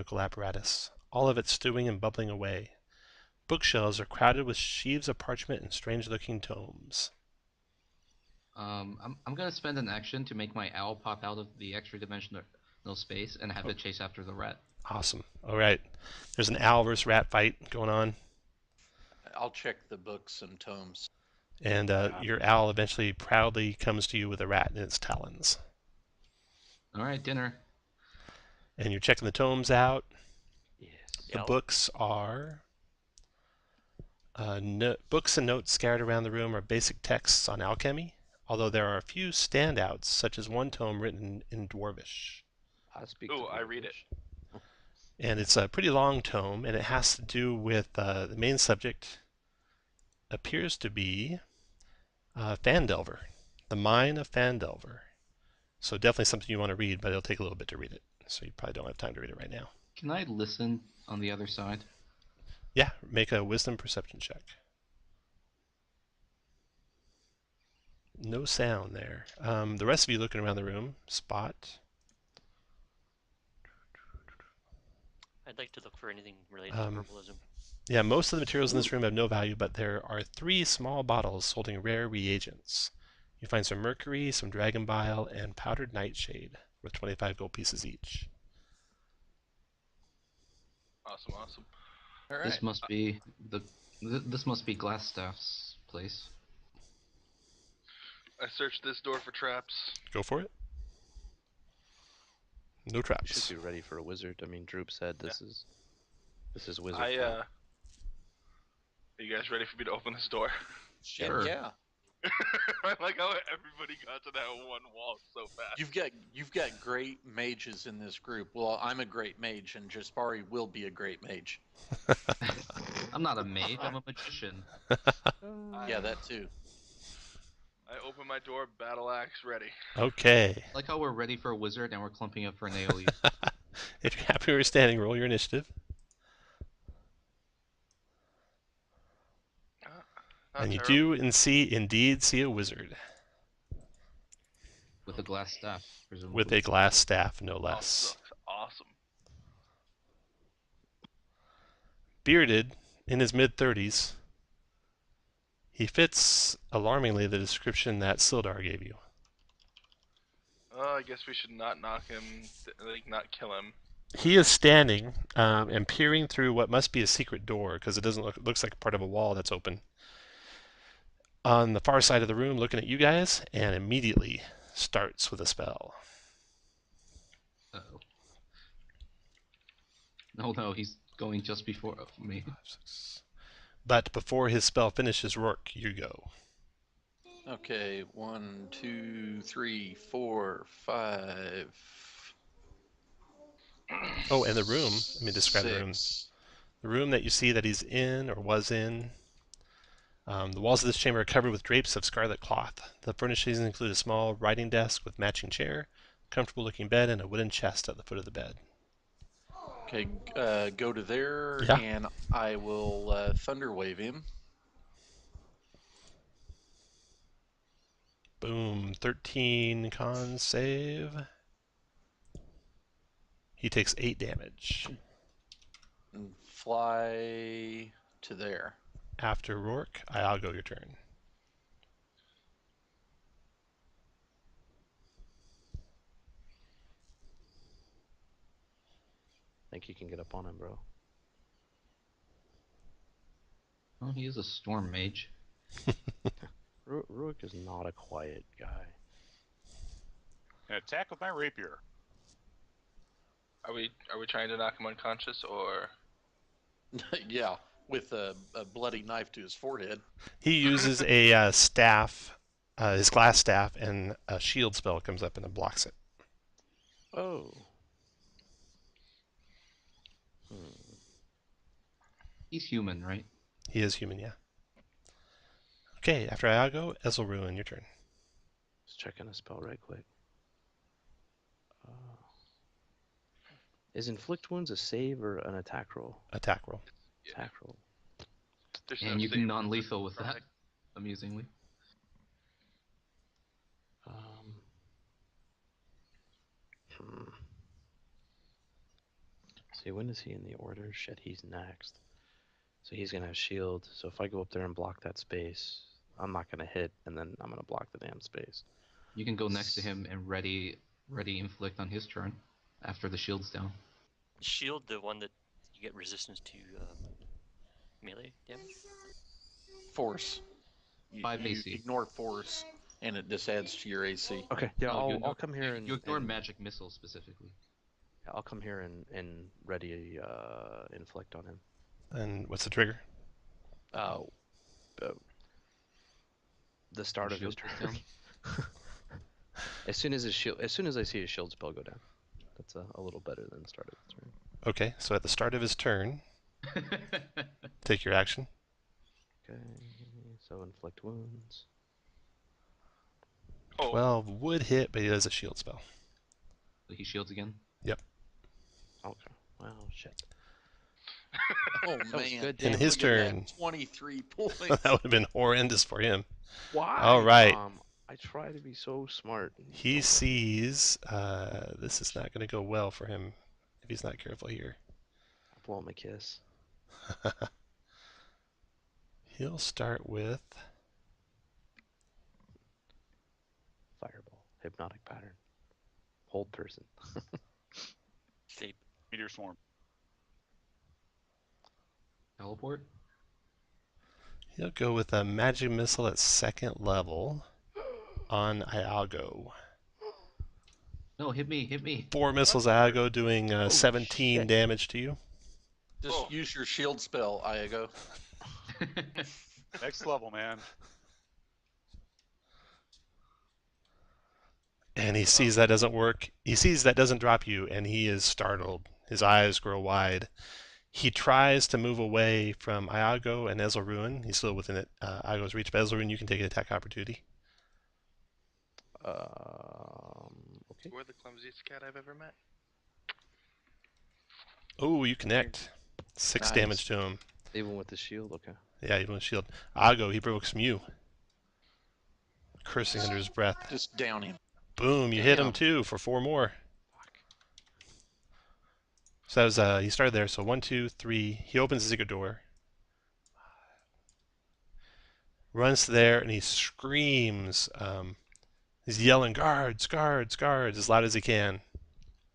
alchemical apparatus, all of it stewing and bubbling away. Bookshelves are crowded with sheaves of parchment and strange-looking tomes. I'm gonna spend an action to make my owl pop out of the extra dimensional space and have it chase after the rat. Awesome. All right. There's an owl versus rat fight going on. I'll check the books and tomes. And your owl eventually proudly comes to you with a rat in its talons. All right, dinner. And you're checking the tomes out. Yes. The books are... books and notes scattered around the room are basic texts on alchemy, although there are a few standouts, such as one tome written in Dwarvish. Ooh, I read it. And it's a pretty long tome, and it has to do with the main subject appears to be Phandelver, the mine of Phandelver. So definitely something you want to read, but it'll take a little bit to read it. So you probably don't have time to read it right now. Can I listen on the other side? Yeah, make a wisdom perception check. No sound there. The rest of you looking around the room, Spot. I'd like to look for anything related to herbalism. Yeah, most of the materials in this room have no value, but there are 3 small bottles holding rare reagents. You find some mercury, some dragon bile, and powdered nightshade, with 25 gold pieces each. Awesome, awesome. All right. This must be this must be Glasstaff's place. I searched this door for traps. Go for it. No You traps. should be ready for a wizard. I mean, Droop said this is wizard. Are you guys ready for me to open this door? Sure. Yeah. I like how everybody got to that one wall so fast. You've got great mages in this group. Well, I'm a great mage, and Jaspari will be a great mage. I'm not a mage. I'm a magician. Yeah, that too. I open my door, battle axe ready. Okay. Like how we're ready for a wizard and we're clumping up for an AoE. If you're happy with standing, roll your initiative. Not And you terrible. do indeed see a wizard. With a glass staff, presumably. With a glass staff, no less. Awesome. Bearded, in his mid-30s. He fits alarmingly the description that Sildar gave you. I guess we should not knock him, like not kill him. He is standing and peering through what must be a secret door, because it doesn't looks like part of a wall that's open. On the far side of the room, looking at you guys, and immediately starts with a spell. Uh-oh. No, he's going just before me. But before his spell finishes, Rourke, you go. Okay, 1, 2, 3, 4, 5. Oh, and the room. Let me describe the room. 6. The room that you see that he's in or was in. The walls of this chamber are covered with drapes of scarlet cloth. The furnishings include a small writing desk with matching chair, comfortable-looking bed, and a wooden chest at the foot of the bed. Okay, go to there, Yeah. and I will thunder wave him. Boom. 13 con save. He takes 8 damage. And fly to there. After Rourke, I'll go your turn. Think you can get up on him, bro. Oh, he is a storm mage. Rook is not a quiet guy. An attack with my rapier. Are we trying to knock him unconscious or? Yeah, with a bloody knife to his forehead. He uses a staff, his glass staff, and a shield spell comes up and it blocks it. Oh. He's human, right? He is human, yeah. Okay, after I go, Esselruin, your turn. Just checking a spell right quick. Is inflict wounds a save or an attack roll? Attack roll. Attack roll. There's And no you can save non-lethal with for that, meg. amusingly. See, when is he in the order? Shit, he's next. So he's gonna have shield. So if I go up there and block that space, I'm not gonna hit, and then I'm gonna block the damn space. You can go next to him and ready inflict on his turn after the shield's down. Shield, the one that you get resistance to melee damage? Force. 5 you AC. ignore force, and it just adds to your AC. Okay, yeah, No, you I'll come here and you ignore and- magic missiles specifically. yeah, I'll come here and ready inflict on him. And what's the trigger? The start of his Shield goes turn. down. As soon as I see his shield spell go down, that's a little better than start of his turn. Okay, so at the start of his turn, take your action. Okay, so inflict wounds. Oh, 12 would hit, but he does a shield spell. So he shields again. Okay. Well, shit. Oh was man! good, In Dan. his Look at that, turn. 23 points. That would have been horrendous for him. Why? All right. I try to be so smart. He sees this is not going to go well for him if he's not careful here. I blow him a kiss. He'll start with Fireball. Hypnotic pattern. Hold person. Shape. Meteor swarm. Teleport. he'll go with a magic missile at 2nd level on Iago. No, hit me. 4 missiles Iago doing 17 shit. damage to you. Just use your shield spell, Iago. Next level, man. And he sees that doesn't work. He sees that doesn't drop you, and he is startled. His eyes grow wide. He tries to move away from Iago and Ezelruin. He's still within it. Iago's reach, but Ezelruin, you can take an attack opportunity. Okay. you're the clumsiest cat I've ever met. Oh, you connect. 6 Nice. damage to him. Even with the shield, okay. Yeah, even with shield. Iago, he provokes Mew. Cursing under his breath. Just down him. Boom, you hit him Damn. too for 4 more. So that was, he started there, so 1, 2, 3. He opens the secret door. Runs to there and he screams. He's yelling, guards, guards, guards, as loud as he can.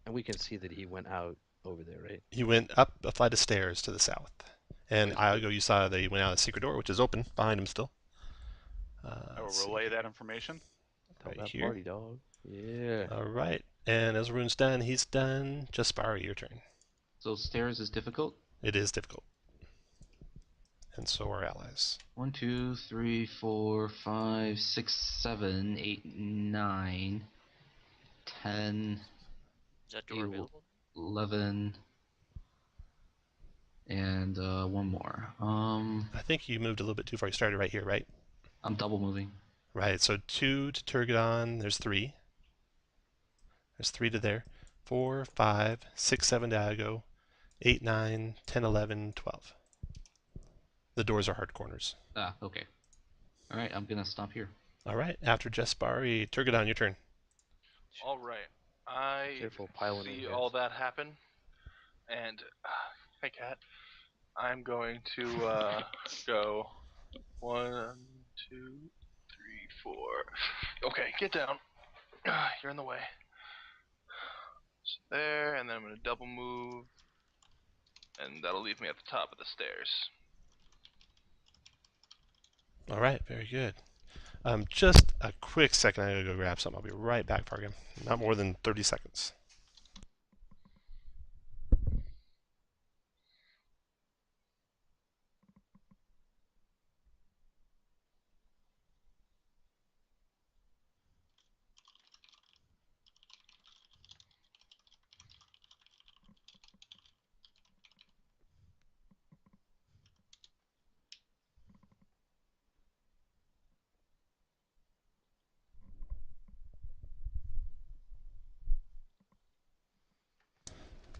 And we can see that he went out over there, right? He went up a flight of stairs to the south. And Iago, you saw that he went out the secret door, which is open behind him still. I will let's see. relay that information. Tell Right that here. party, dog. Yeah. All right. And as Rune's done, he's done. Jaspari, your turn. So stairs is difficult. It is difficult. And so are allies. 1, 2, 3, 4, 5, 6, 7, 8, 9, 10, Is that door Ew. available? 11, and one more. I think you moved a little bit too far. You started right here, right? I'm double moving. Right, so 2 to Turgadon, there's 3. There's 3 to there. 4, 5, 6, 7 to Iago. 8, 9, 10, 11, 12. The doors are hard corners. Ah, okay. All right, I'm gonna stop here. All right, after Jaspari, Turgadon, your turn. All right. I Careful piling see in all guys. that happen, and hey, cat. I'm going to go 1, 2, 3, 4. Okay, get down. You're in the way. So there, and then I'm going to double move, and that'll leave me at the top of the stairs. All right, very good. Just a quick second, I gotta go grab something. I'll be right back, Pargam. Not more than 30 seconds.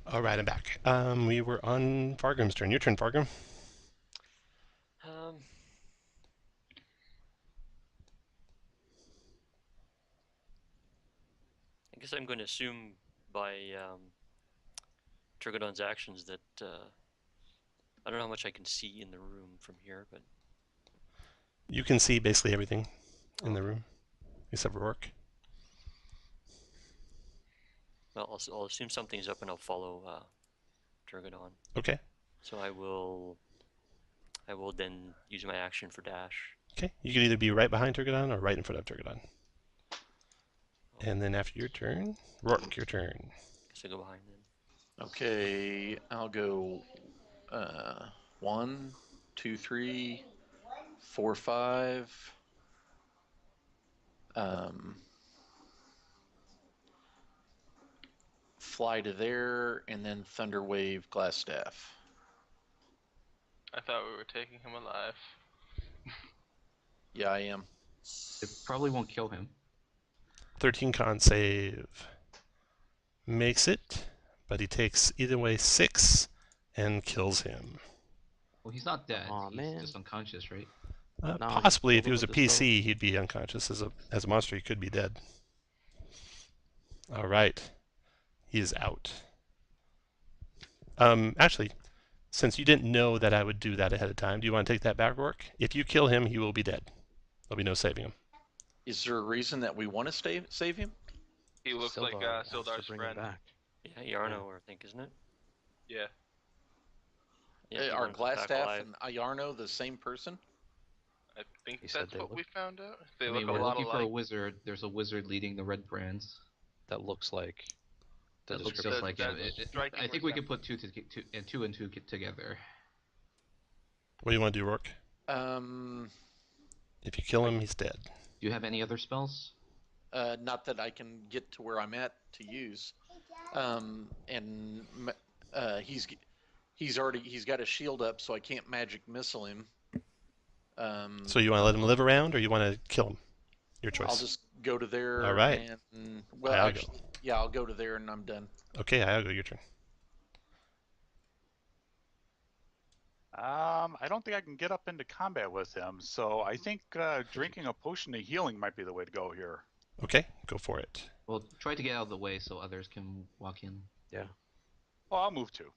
All right, I'm back. We were on Fargrim's turn. Your turn, Fargrim. I guess I'm going to assume by Turgodon's actions that I don't know how much I can see in the room from here, but You can see basically everything in the room, except for Rourke. well, I'll assume something's up and I'll follow Turgodon. Okay. So I will then use my action for dash. Okay. You can either be right behind Turgodon or right in front of Turgodon. And then after your turn, Rourke, your turn. Guess I go behind then. Okay, I'll go 1, 2, 3, 4, 5. Fly to there, and then Thunder Wave Glasstaff. I thought we were taking him alive. Yeah, I am. It probably won't kill him. 13 con save. Makes it, but he takes either way 6 and kills him. Well, he's not dead. Aw, He's man. just unconscious, right? No, Possibly, he's if he was a killed with the spell. PC, he'd be unconscious. As a monster, he could be dead. All right, he is out. Actually, since you didn't know that I would do that ahead of time, do you want to take that back, Rourke? If you kill him, he will be dead. There'll be no saving him. Is there a reason that we want to save him? He looks like Sildar wants to Sildar's bring him friend. back. Yeah, Yarno, I think, isn't it? Yeah. Yeah, he Are wanted to come back Glasstaff alive. and Ayarno the same person? I think He said that's they what look- we found out. They I look mean, a we're lot looking for a alike. wizard. There's a wizard leading the Redbrands. That looks like the That looks description. just like him. That's striking I think we can resemblance. put two and two together. What do you want to do, Rourke? Um, If you kill him, he's dead. Do you have any other spells? not that I can get to where I'm at to use. He's got a shield up, so I can't magic missile him. So you want to let him live around, or you want to kill him? Your choice. I'll just go to there. All right. And, well, Iago. actually, yeah, I'll go to there and I'm done. Okay, Iago, your turn. I don't think I can get up into combat with him, so I think drinking a potion of healing might be the way to go here. Okay, go for it. Well, try to get out of the way so others can walk in. Yeah. Well, I'll move too.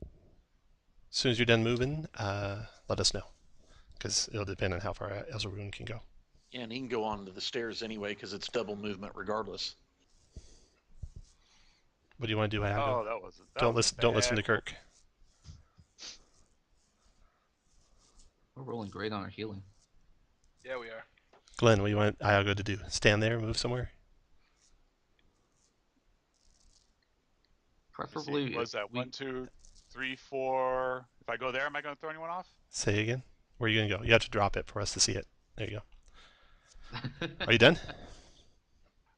As soon as you're done moving, let us know, because it'll depend on how far Elzarun can go. Yeah, and he can go onto the stairs anyway because it's double movement regardless. What do you want to do, Iago? Oh, that was Don't listen to Kirk. We're rolling great on our healing. Yeah, we are. Glenn, what do you want Iago to do? Stand there, move somewhere? Preferably. Was that we- 1, 2, 3, 4? If I go there, am I going to throw anyone off? Say again. Where are you going to go? You have to drop it for us to see it. There you go. Are you done?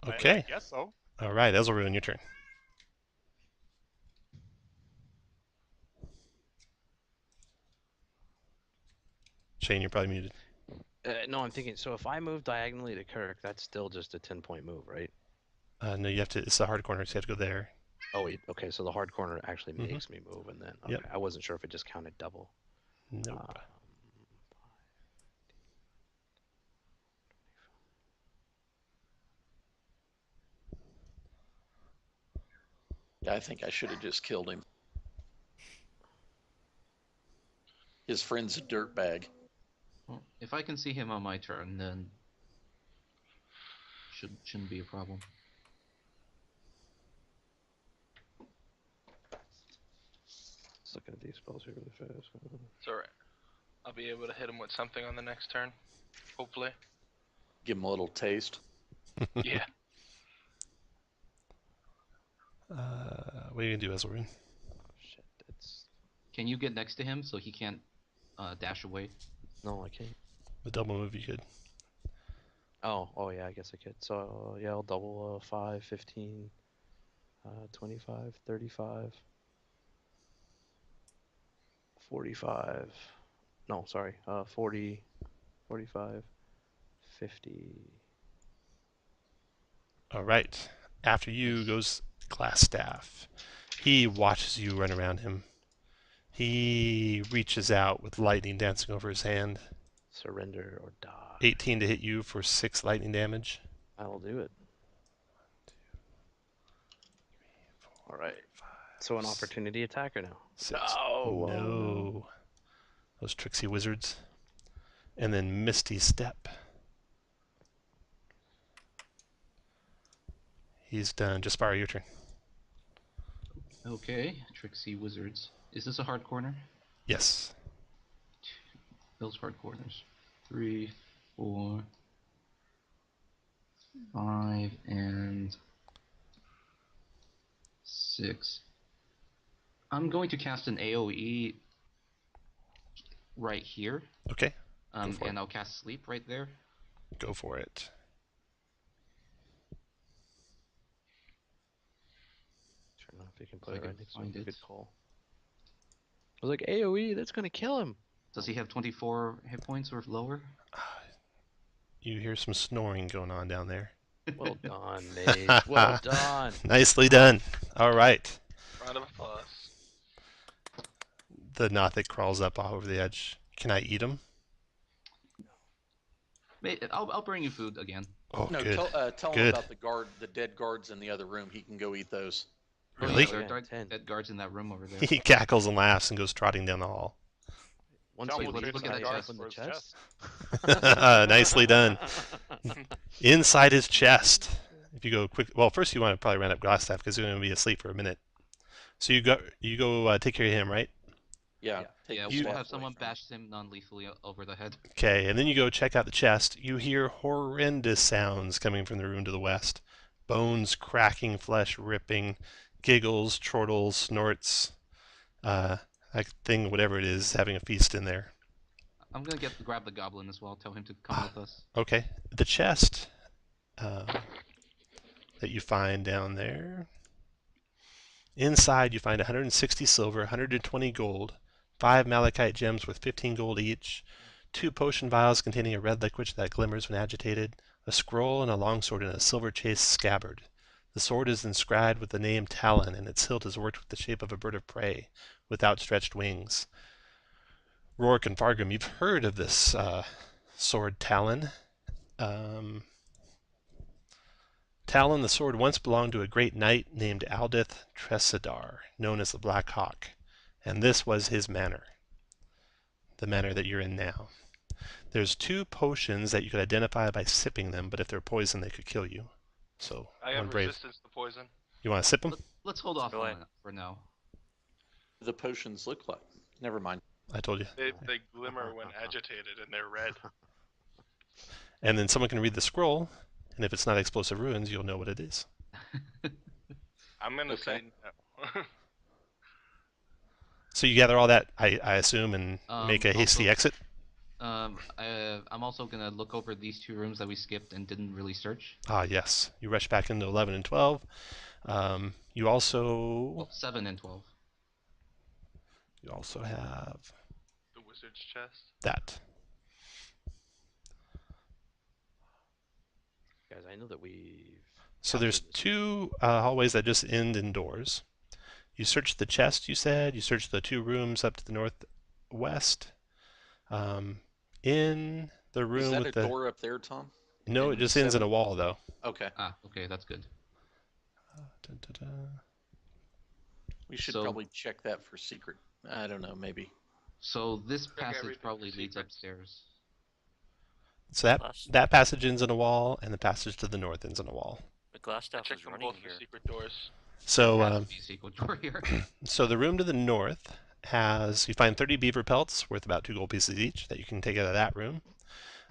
Okay. I guess so. All right, Elzarun, your turn. Shane, you're probably muted. No, I'm thinking. So if I move diagonally to Kirk, that's still just a 10-point move, right? No, you have to. It's the hard corner, so you have to go there. Oh, wait. Okay, so the hard corner actually Mhm. makes me move, and then okay, Yep. I wasn't sure if it just counted double. Nope. Yeah, I think I should have just killed him. His friend's a dirtbag. Well, if I can see him on my turn, then shouldn't be a problem. Let's look at these spells here really fast. It's alright. I'll be able to hit him with something on the next turn. Hopefully. Give him a little taste. Yeah. What are you going to do, Elzarun? Oh shit! It's Can you get next to him so he can't dash away? no, I can't. The double move you could. Oh yeah, I guess I could. So yeah, I'll double 5, 15, 25, 35, 45. No, sorry, 40, 45, 50. All right. After you goes Glasstaff. He watches you run around him. He reaches out with lightning dancing over his hand. Surrender or die. 18 to hit you for 6 lightning damage. I'll do it. All right. So an opportunity attacker now. Six. No. No. Those tricksy wizards. And then Misty Step. He's done. Jaspar, your turn. Okay, Trixie Wizards. Is this a hard corner? Yes. Those hard corners. 3, 4, 5, and 6. I'm going to cast an AoE right here. Okay. for it. And I'll cast Sleep right there. Go for it. Turn off. You can put I it can right next to find him. it. Good call. I was like, AoE, that's gonna kill him. Does he have 24 hit points or lower? You hear some snoring going on down there. Well done, mage. Well done. Nicely done. All right. Round of applause. The Nothic crawls up over the edge. Can I eat him? I'll bring you food again. Oh, No, good. tell him Good. about the dead guards in the other room. He can go eat those. Really? There Yeah, are 10. dead guards in that room over there. He cackles and laughs and goes trotting down the hall. Once Tell he him to leaves, look can at I that open the chest. chest? Nicely done. Inside his chest. If you go quick, well, first you want to probably round up Glasstaff because he's going to be asleep for a minute. So you go take care of him, right? Yeah. take Yeah, the we'll staff have someone away from him. bash him non-lethally over the head. Okay, and then you go check out the chest. You hear horrendous sounds coming from the room to the west. Bones cracking, flesh ripping, giggles, chortles, snorts. That thing, whatever it is, having a feast in there. I'm gonna grab the goblin as well. Tell him to come with us. Okay, the chest that you find down there. Inside, you find 160 silver, 120 gold, 5 malachite gems with 15 gold each, 2 potion vials containing a red liquid that glimmers when agitated, a scroll and a longsword in a silver chased scabbard. The sword is inscribed with the name Talon, and its hilt is worked with the shape of a bird of prey with outstretched wings. Rourke and Fargrim, you've heard of this sword Talon. Talon, the sword, once belonged to a great knight named Aldith Tresidar, known as the Black Hawk, and this was his manor, the manor that you're in now. There's 2 potions that you could identify by sipping them, but if they're poison, they could kill you. So, I one have brave. resistance to poison. You want to sip them? Let's hold off Go on ahead. it for now. The potions look like. Never mind. I told you. They glimmer when agitated and they're red. And then someone can read the scroll, and if it's not explosive ruins, you'll know what it is. I'm gonna Okay. say no. So you gather all that, I assume, and make a hasty also- exit? I'm also gonna look over these 2 rooms that we skipped and didn't really search. Ah, yes. You rush back into 11 and 12. You also Well, 7 and 12. have The wizard's chest. that. Guys, I know that we've... So there's 2 hallways that just end indoors. You search the chest, you said. You search the 2 rooms up to the northwest. In the room Is that with a the... door up there, Tom? No, it just ends in a wall, though. Okay. Ah, okay, that's good. Dun, dun, dun. We should So- probably check that for secret. I don't know, maybe. So this Check passage everything probably for leads secrets. upstairs. So Glass- that passage ends in a wall, and the passage to the north ends in a wall. The Glasstaff Check was them running both for here. secret doors. So Has to be a secret door here. So the room to the north has, you find 30 beaver pelts worth about 2 gold pieces each that you can take out of that room.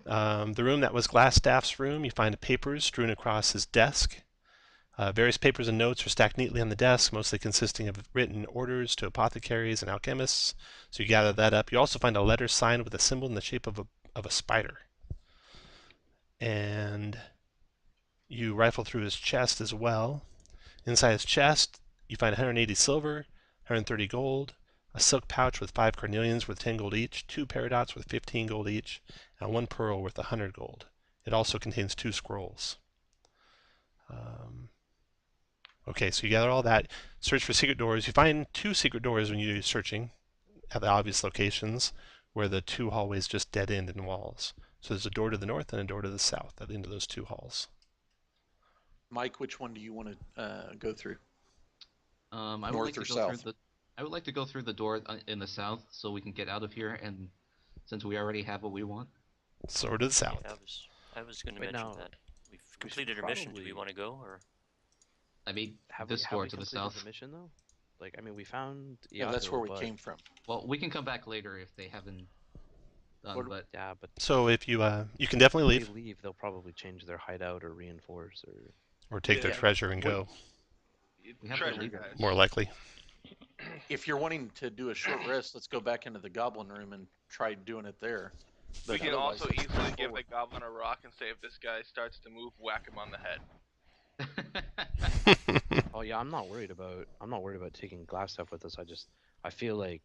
The room that was Glasstaff's room, you find papers strewn across his desk. Various papers and notes are stacked neatly on the desk, mostly consisting of written orders to apothecaries and alchemists. So you gather that up. You also find a letter signed with a symbol in the shape of a spider. And you rifle through his chest as well. Inside his chest, you find 180 silver, 130 gold, a silk pouch with 5 carnelians worth 10 gold each, 2 peridots worth 15 gold each, and 1 pearl worth 100 gold. It also contains 2 scrolls. Okay, so you gather all that. Search for secret doors. You find 2 secret doors when you're searching at the obvious locations where the 2 hallways just dead end in walls. So there's a door to the north and a door to the south at the end of those 2 halls. Mike, which one do you want to go through? I would North like to or go south? through the. I would like to go through the door in the south so we can get out of here, and since we already have what we want. Sword to the south. Yeah, I was going to Wait, mention now, that. We've should completed our mission. Do we probably- want to go, or I mean, Have this we, have door we to the completed south. the mission though? Like, I mean, we found Yeah, that's Iago, where we but- came from. Well, we can come back later if they haven't done. What- But Yeah, but So if you you can definitely if leave they leave, they'll probably change their hideout or reinforce or. or take their Yeah. treasure and What- go. We have to Treasure, leave. guys. More likely. If you're wanting to do a short rest, let's go back into the goblin room and try doing it there. We But can otherwise, also let's easily move give the forward. goblin a rock and say if this guy starts to move, whack him on the head. Oh yeah, I'm not worried about taking Glasstaff with us. I feel like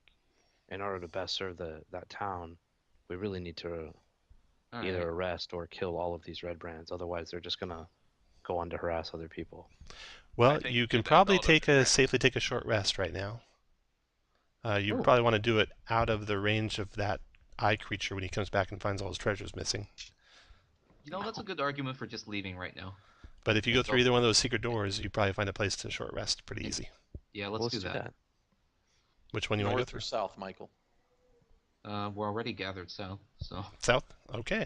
in order to best serve that town, we really need to All either right. arrest or kill all of these Redbrands. Otherwise, they're just gonna go on to harass other people. Well, think you we can did that probably all the safely take a short rest right now. You Oh. probably want to do it out of the range of that eye creature when he comes back and finds all his treasures missing. You know, that's a good argument for just leaving right now. But if you go Yeah, through go- either one of those secret doors, you probably find a place to short rest pretty easy. Yeah, Well, let's do that. Which one you want to go North through? or south, Michael? We're already gathered south, so South? Okay.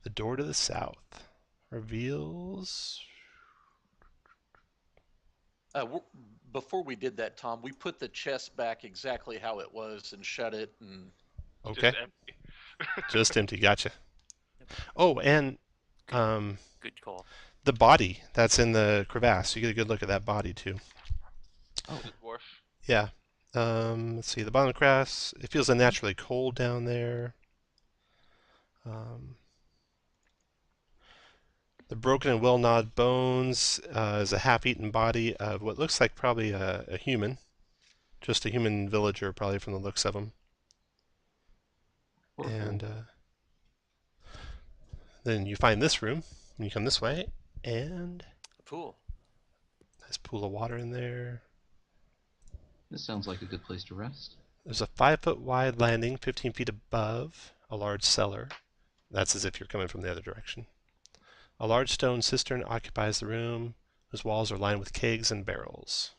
The door to the south reveals. Before we did that, Tom, we put the chest back exactly how it was and shut it. And Okay. Just empty. Just empty. Gotcha. Oh, and good call? the body that's in the crevasse. You get a good look at that body too. The dwarf. Yeah. Let's see. The bottom of the crevasse. It feels unnaturally cold down there. The broken and well-gnawed bones is a half-eaten body of what looks like probably a human. Just a human villager, probably from the looks of him. Poor And fool. then you find this room, and you come this way, and A pool. nice pool of water in there. This sounds like a good place to rest. There's a 5-foot wide landing, 15 feet above a large cellar. That's as if you're coming from the other direction. A large stone cistern occupies the room, whose walls are lined with kegs and barrels.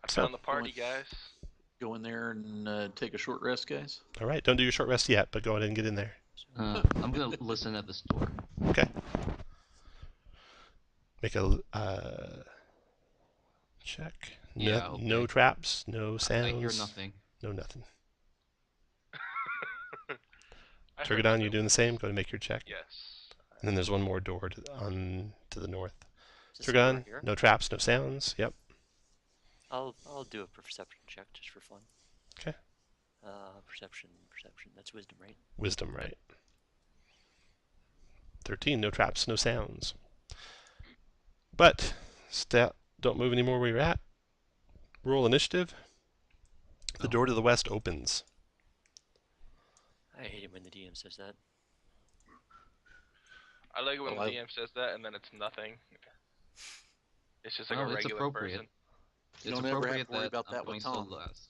I So- found the party, guys. go in there and take a short rest, guys. All right, don't do your short rest yet, but go ahead and get in there. I'm gonna listen at this door. Okay. Make a check. Yeah, No okay. traps, no sounds. I hear nothing. No nothing. I Trigger heard down, nothing. you're doing the same. Go ahead and make your check. Yes. And then there's one more door to the north. Is this Trigger the door down, here? no traps, no sounds. Yep. I'll do a perception check just for fun. Okay. Perception. That's wisdom, right? Wisdom, right. 13, no traps, no sounds. But, don't move anymore where you're at. Roll initiative. The door to the west opens. I hate it when the DM says that. I like it when Well, the DM says that and then it's nothing. It's just like No, a it's regular appropriate. person. It's Don't ever have appropriate to worry about I'm that with going so Tom. last.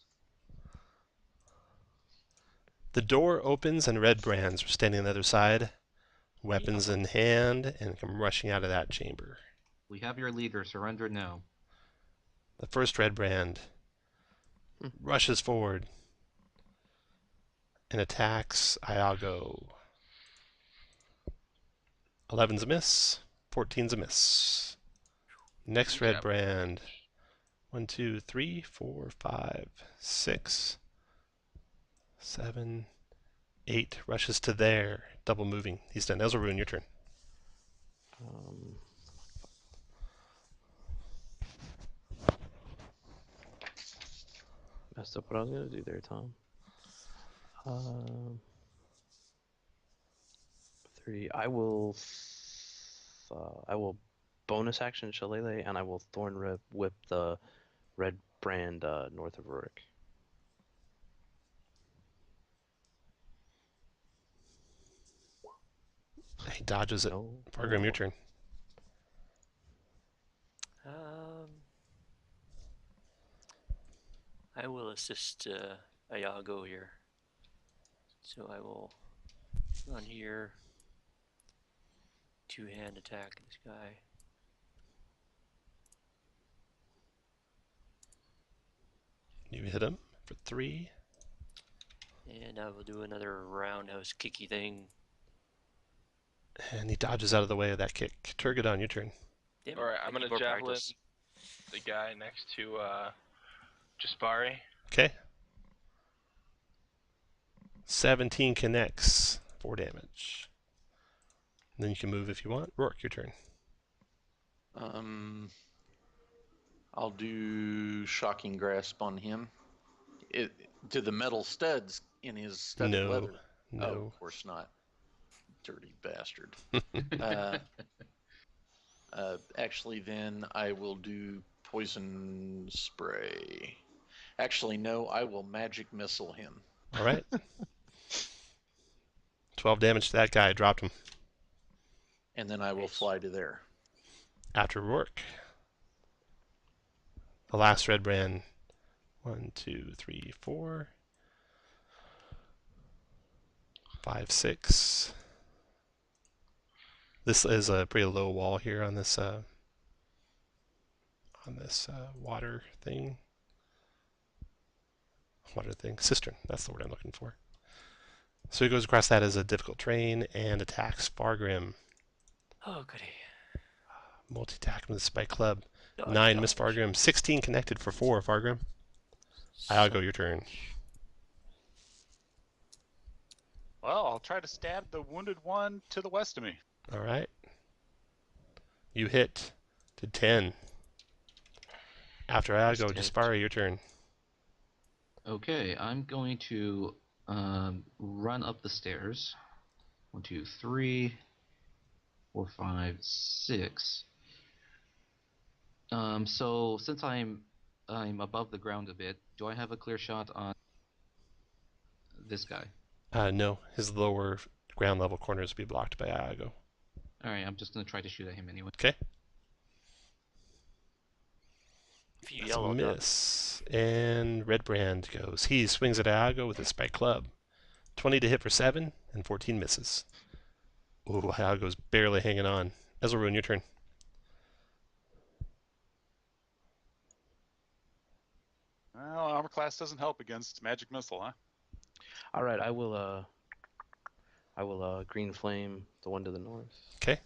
The door opens and Redbrands are standing on the other side, weapons in hand, and come rushing out of that chamber. We have your leader. Surrender now. The first Redbrand rushes forward and attacks Iago. 11's a miss, 14's a miss. Next Good job. Redbrand. 1, 2, 3, 4, 5, 6, 7, 8 rushes to there, double moving. He's done. Elzarun, your turn. Messed up what I was gonna do there, Tom. 3. I will bonus action Shillelagh, and I will Thorn Whip the Red Brand north of Rurik. He dodges it. No. Fargrim, your turn. I will assist Iago here. So I will run here. Two-hand attack this guy. You hit him for 3. And I will do another roundhouse kicky thing. And he dodges out of the way of that kick. Turgadon, your turn. Damn it, Alright, I I'm need gonna more javelin practice. the guy next to Jaspari. Okay. 17 connects. 4 damage. And then you can move if you want. Rourke, your turn. I'll do shocking grasp on him. Do the metal studs in his studded No. leather? No. Oh, of course not. Dirty bastard. Actually, then I will do poison spray. Actually, no, I will magic missile him. All right. 12 damage to that guy. I dropped him. And then I will fly to there. After Rourke. The last Redbrand. 1, 2, 3, 4, 5, 6. This is a pretty low wall here on this water thing. Cistern. That's the word I'm looking for. So he goes across that as a difficult terrain and attacks Fargrim. Oh, goody. Multi-attack with the spike club. Dodge, 9 miss dodge. Fargrim. 16 connected for 4 Fargrim. I'll go your turn. Well, I'll try to stab the wounded one to the west of me. All right. You hit to 10. After I go, Just hit. Jaspari, your turn. Okay, I'm going to run up the stairs. 1, 2, 3, 4, 5, 6. So since I'm above the ground a bit, do I have a clear shot on this guy? No, his lower ground level corners will be blocked by Iago. Alright, I'm just gonna try to shoot at him anyway. Okay. If you That's yell, a I'll duck. miss. And Redbrand goes. He swings at Iago with his spike club. 20 to hit for 7, and 14 misses. Ooh, Iago's barely hanging on. Ezelrune, your turn. Well, armor class doesn't help against magic missile, huh? All right, I will green flame the one to the north. Okay.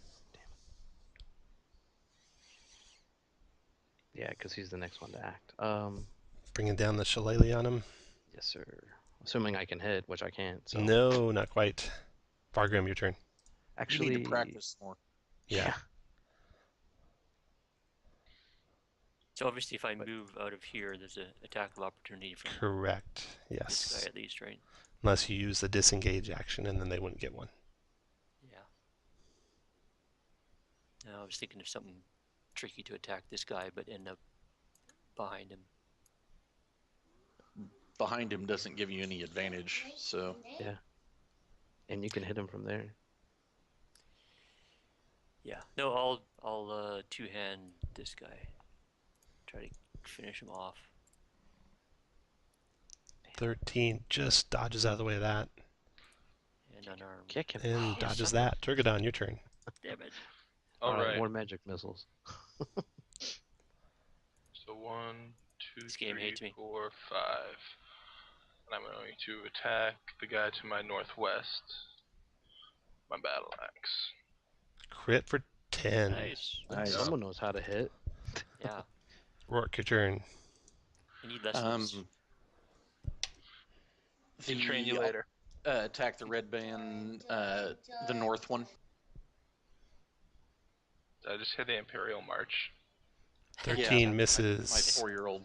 Yeah, because he's the next one to act. Bringing down the shillelagh on him. Yes, sir. Assuming I can hit, which I can't. So. No, not quite. Fargrim, your turn. Actually, You need to practice more. Yeah. So obviously if I move out of here, there's an attack of opportunity from Correct. this Yes. guy at least, right? Unless you use the disengage action, and then they wouldn't get one. Yeah. No, I was thinking of something tricky to attack this guy, but end up behind him. Behind him doesn't give you any advantage, so and you can hit him from there. Yeah. No, I'll two-hand this guy. Try to finish him off. 13 just dodges out of the way of that. And unarmed. Kick him. And Yes, dodges son of that. Turgadon, your turn. Damn it. Alright, More magic missiles. so 1, 2, This game 3, hates me. 4, 5. And I'm going to attack the guy to my northwest. My battle axe. Crit for 10. Nice. Nice. Someone knows how to hit. Yeah. Rourke, your turn. I need lessons. Can train you later. Attack the red band, the north one. I just hit the Imperial March. 13 My misses. 4-year-old.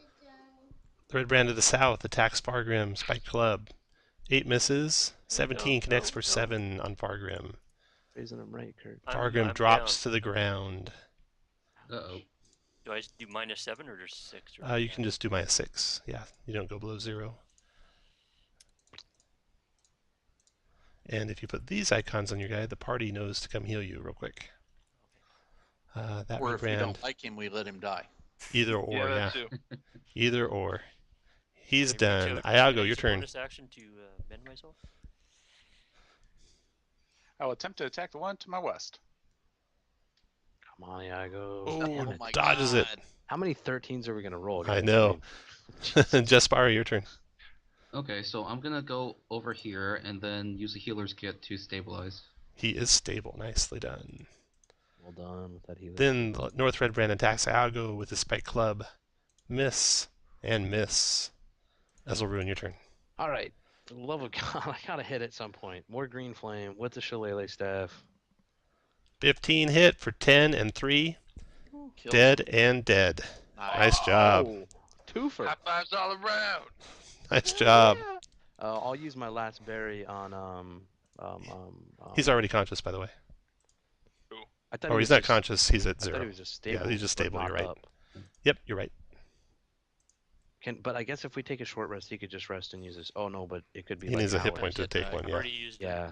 The Redbrand to the south attacks Fargrim. Spike club. 8 misses. 17 connects for 7 on Fargrim. Raising him right, Kurt. Fargrim I'm drops down. to the ground. Uh-oh. Do I do -7 or just 6? Or You can just do -6. Yeah, you don't go below 0. And if you put these icons on your guy, the party knows to come heal you real quick. That Or if we Redbrand, don't like him, we let him die. either or, yeah, yeah. that too. Either or. He's Okay, done. Richo, Iago, can I your use a turn. bonus action to mend myself? I will attempt to attack the one to my west. Come on, Iago. Oh, my dodges it. God. How many 13s are we gonna roll? I guys? know. mean, Jesus. Jespar, your turn. Okay, so I'm gonna go over here and then use a healer's kit to stabilize. He is stable. Nicely done. Well done with that healer. Then the North Redbrand attacks Iago with his spike club. Miss and miss. As will ruin your turn. All right. For the love of God, I gotta hit at some point. More green flame with the shillelagh staff. 15 hit for 10 and 3. Kills. Dead and dead. Nice job. Oh, twofer. High fives all around. Nice job. Yeah. I'll use my last berry on He's already conscious, by the way. I thought Oh, he he's was not just- conscious. He's at I thought 0. he was just stable. Yeah, he's just but stable. You're not right. up. Yep, you're right. But I guess if we take a short rest, he could just rest and use his. Oh no, but it could be. He like needs a an hit hour. point to take one. I've Yeah. already used it. Yeah.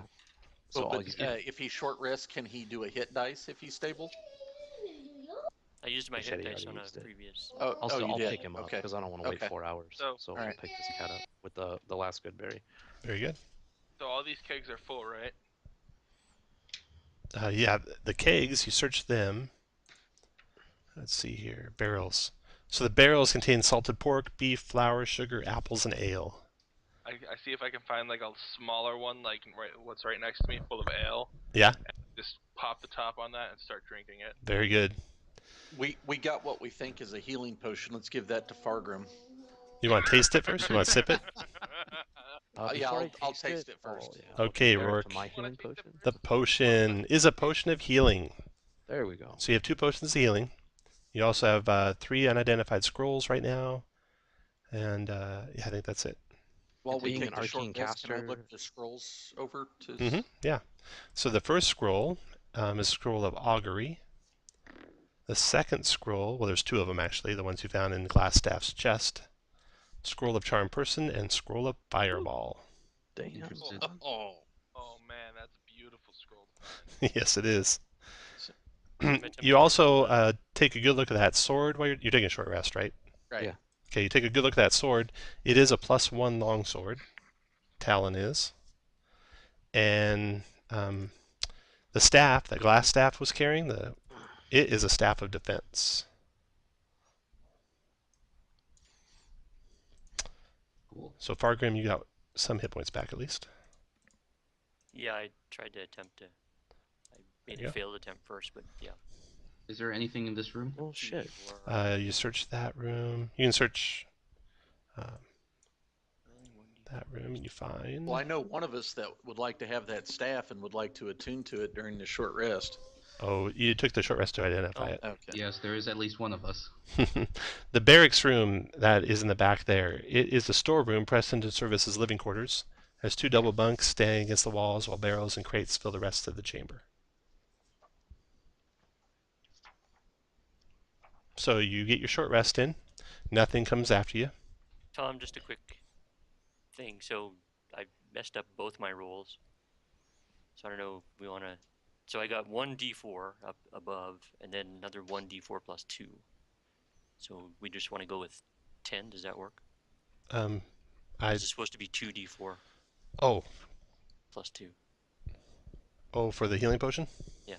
So Oh, I'll but use if he short rests, can he do a hit dice if he's stable? I used my He said hit he dice already on a used it. previous. Oh, I'll you did. pick him up Okay. because I don't want to wait Okay. 4 hours. So- So I'll Alright. pick this cat up with the last good berry. Very good. So all these kegs are full, right? Yeah, the kegs, you search them. Let's see here. Barrels. So the barrels contain salted pork, beef, flour, sugar, apples, and ale. I see if I can find like a smaller one, like what's right next to me, full of ale. Yeah. Just pop the top on that and start drinking it. Very good. We got what we think is a healing potion. Let's give that to Fargrim. You want to taste it first? You want to sip it? Yeah, Before I I'll taste it first. yeah, Okay, compare it Rourke. to my healing potion. The potion is a potion of healing. There we go. So you have 2 potions of healing. You also have 3 unidentified scrolls right now. And yeah, I think that's it. While we Being take an the short arcane rest, can I caster- look the scrolls over to? Yeah. So the first scroll is a scroll of augury. The second scroll, well, there's 2 of them actually, the ones you found in Glasstaff's chest. Scroll of charm person and scroll of fireball. Damn. Interesting. Oh, Oh man, that's a beautiful scroll. Yes, it is. Momentum. You also take a good look at that sword while you're taking a short rest, right? right. Yeah. Okay, you take a good look at that sword. It is a +1 long sword. Talon is. And the staff, that glass staff was carrying, it is a staff of defense. Cool. So Fargrim, you got some hit points back at least. Yeah, I tried to attempt to. I made There you a failed attempt first, but yeah. Is there anything in this room? Oh shit. You search that room. You can search that room and you find... Well, I know one of us that would like to have that staff and would like to attune to it during the short rest. Oh, you took the short rest to identify it. Okay. Yes, there is at least one of us. The barracks room that is in the back there, it is a storeroom pressed into service as living quarters. There's 2 double bunks standing against the walls while barrels and crates fill the rest of the chamber. So you get your short rest in. Nothing comes after you. Tom, just a quick thing. So I messed up both my rolls. So I don't know if we want to... So I got 1d4 up above, and then another 1d4 plus 2. So we just want to go with 10. Does that work? I Is it supposed to be 2d4 oh plus 2? for the healing potion. Yeah.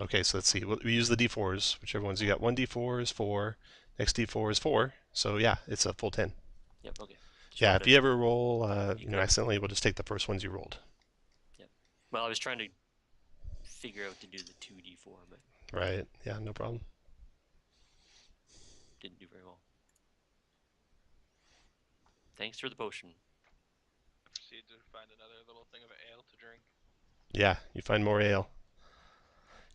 Okay, so let's see. We use the d4s, whichever ones you got. 1d4 is 4. Next d4 is 4. So yeah, it's a full 10. Yep. Okay. Just Yeah, wanted if to- you ever roll, You could. accidentally, we'll just take the first ones you rolled. Well, I was trying to figure out to do the 2d4, but Right. Yeah, no problem. didn't do very well. Thanks for the potion. Proceed to find another little thing of ale to drink. Yeah, you find more ale.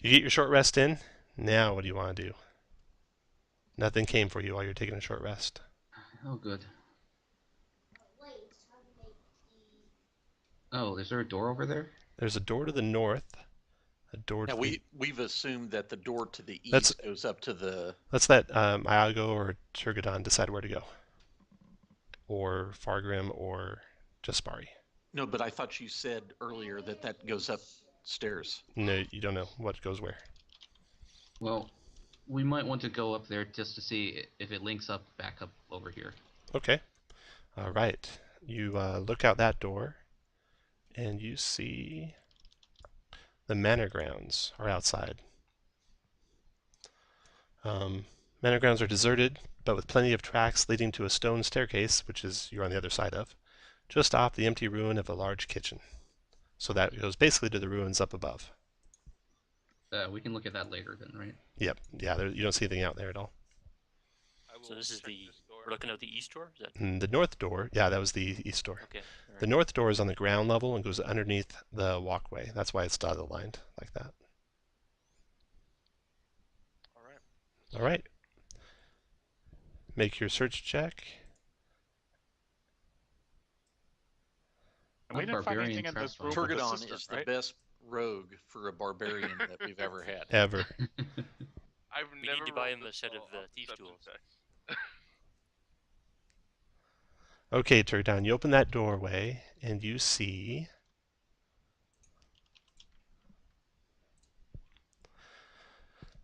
You get your short rest in. Now what do you want to do? Nothing came for you while you're taking a short rest. Oh, good. Oh, is there a door over there? There's a door to the north. A door to Now the... we've assumed that the door to the east That's- goes up to the. Let's let Iago or Turgadon decide where to go. Or Fargrim or Jaspari. No, but I thought you said earlier that that goes upstairs. No, you don't know what goes where. Well, we might want to go up there just to see if it links up back up over here. Okay. All right. You look out that door, and you see the manor grounds are outside. Manor grounds are deserted, but with plenty of tracks leading to a stone staircase, which is you're on the other side of, just off the empty ruin of a large kitchen. So that goes basically to the ruins up above. We can look at that later then, right? Yep. Yeah, you don't see anything out there at all. So this is we're looking at the east door? Is that? And the north door, yeah, that was the east door. Okay. The north door is on the ground level and goes underneath the walkway. That's why it's dotted lined like that. Alright. All right. Make your search check. And we didn't find anything in this room with the Turgadon cistern, is the right? best rogue for a barbarian that we've ever had. Ever. I've We never need to buy rolled him a set of spell on thief deception tools. check. Okay, Turgadon, you open that doorway and you see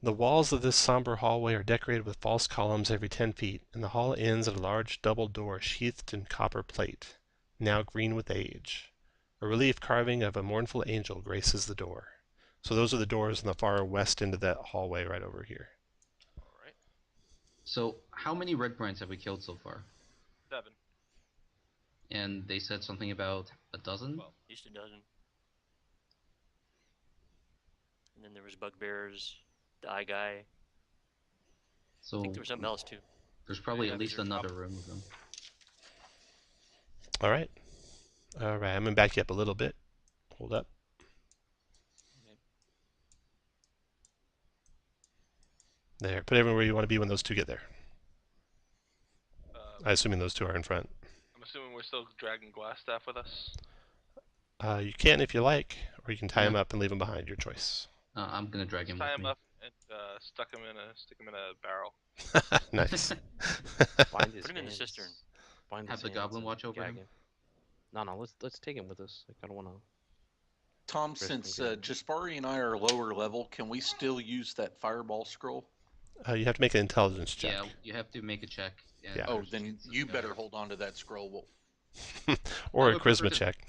the walls of this somber hallway are decorated with false columns every 10 feet, and the hall ends at a large double door sheathed in copper plate, now green with age. A relief carving of a mournful angel graces the door. So those are the doors in the far west end of that hallway right over here. Alright. So, how many Redbrands have we killed so far? 7. And they said something about a dozen? Well, At least a dozen. And then there was bugbears, the eye guy. I So, think there was something else too. there's probably Yeah, at least these are another top. room with them. All right. All right, I'm going to back you up a little bit. Hold up. There, put everyone where you want to be when those two get there. I assuming those two are in front. I'm assuming we're still dragging Glasstaff with us. You can if you like, or you can tie him Yeah. up and leave him behind, your choice. I'm gonna drag him Tie with him me. up and stick him in a barrel. Nice. Find his Put him in the hands. cistern. Find Have his the hands goblin and watch over gag him? No, let's take him with us. Like, I don't want to. Tom, Chris since can get it. Jaspari and I are lower level, can we still use that fireball scroll? You have to make an intelligence check. Yeah, you have to make a check. and Yeah. Oh, there's then chances you of better failure. hold on to that scroll. Or I a would prefer charisma to- check.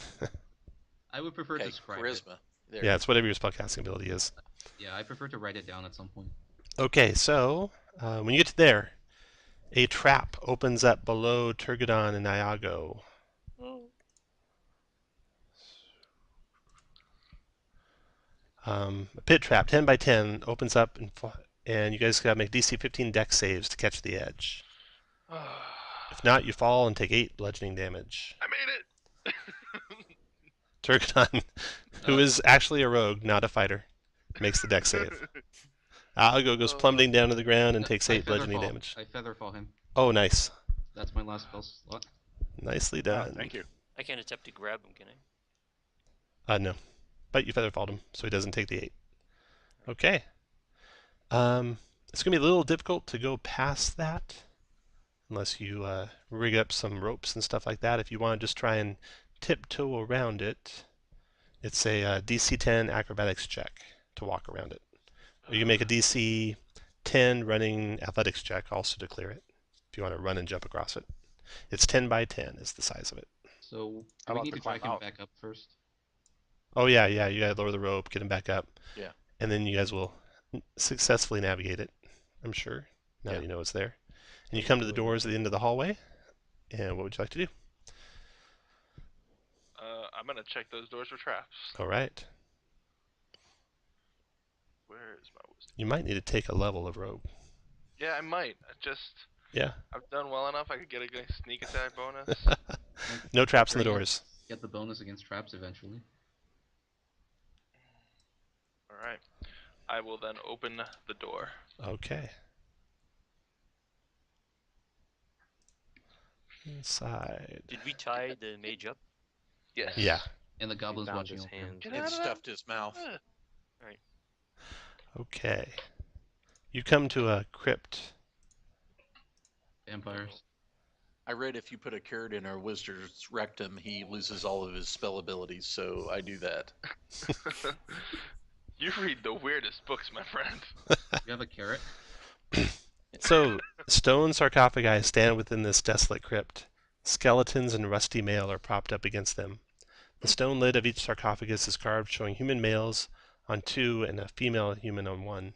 I would prefer Okay, to scribe it. charisma. There. Yeah, it's whatever your spellcasting ability is. Yeah, I prefer to write it down at some point. Okay, so when you get to there, a trap opens up below Turgadon and Iago. A pit trap, 10 by 10, opens up, and you guys gotta make DC 15 dex saves to catch the edge. If not, you fall and take 8 bludgeoning damage. I made it! Turgadon, who is actually a rogue, not a fighter, makes the dex save. Iago goes plummeting down to the ground and takes I 8 bludgeoning featherfall. damage. I featherfall him. Oh, nice. That's my last spell slot. Nicely Ah, done. thank you. I can't attempt to grab him, can I? No. But you featherfalled him, so he doesn't take the 8. Okay. It's going to be a little difficult to go past that, unless you rig up some ropes and stuff like that. If you want to just try and tiptoe around it, it's a DC 10 acrobatics check to walk around it. Or you can make a DC 10 running athletics check also to clear it, if you want to run and jump across it. It's 10 by 10 is the size of it. So, How do we about need to to drag climb him out? back up first? Oh yeah, you gotta lower the rope, get him back up. Yeah. And then you guys will successfully navigate it, I'm sure, now Yeah. that you know it's there. And you come to the doors at the end of the hallway, and what would you like to do? I'm gonna check those doors for traps. All right. Where is my wisdom? You might need to take a level of rogue. Yeah, I might. Yeah. I've done well enough. I could get a good sneak attack bonus. No traps in the Great. doors. Get the bonus against traps eventually. Alright. I will then open the door. Okay. Inside. Did we tie the mage up? Yes. Yeah. And the goblin's found watching his over him. hand. Get It out of stuffed his mouth. that. Okay. You come to a crypt. Vampires. I read if you put a carrot in a wizard's rectum, he loses all of his spell abilities, so I do that. You read the weirdest books, my friend. You have a carrot? So, stone sarcophagi stand within this desolate crypt. Skeletons and rusty mail are propped up against them. The stone lid of each sarcophagus is carved, showing human males on 2 and a female human on 1.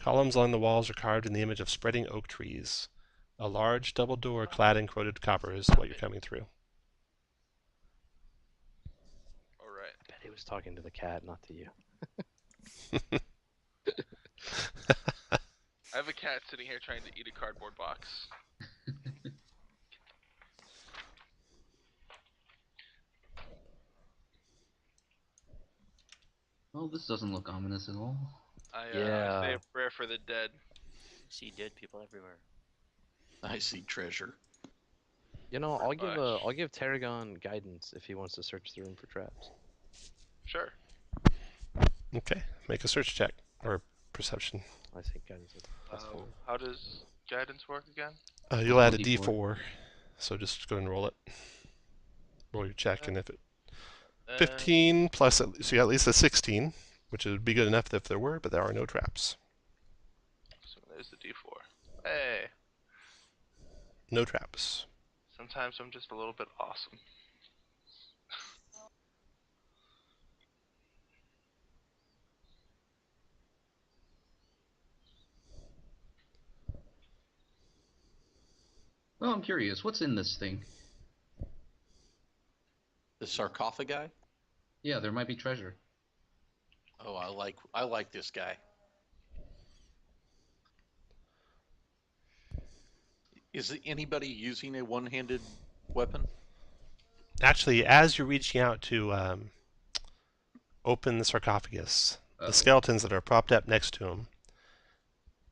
Columns along the walls are carved in the image of spreading oak trees. A large double door clad in corroded copper is what you're coming through. Alright. I bet he was talking to the cat, not to you. I have a cat sitting here trying to eat a cardboard box. Well, this doesn't look ominous at all. I Yeah. say a prayer for the dead. See dead people everywhere. I see treasure. You know, I'll give much. I'll give Tarragon guidance if he wants to search the room for traps. Sure. Okay, make a search check or perception. I think guidance is +4. How does guidance work again? You'll add a D4. D4, so just go ahead and roll it. Roll your check, and if it 15. 15 plus, so you got at least a 16, which would be good enough if there were, but there are no traps. So there's the D4. Hey, No traps. sometimes I'm just a little bit awesome. Well, I'm curious. What's in this thing? The sarcophagi? Yeah, there might be treasure. Oh, I like this guy. Is anybody using a one-handed weapon? Actually, as you're reaching out to open the sarcophagus, Uh-oh. the skeletons that are propped up next to him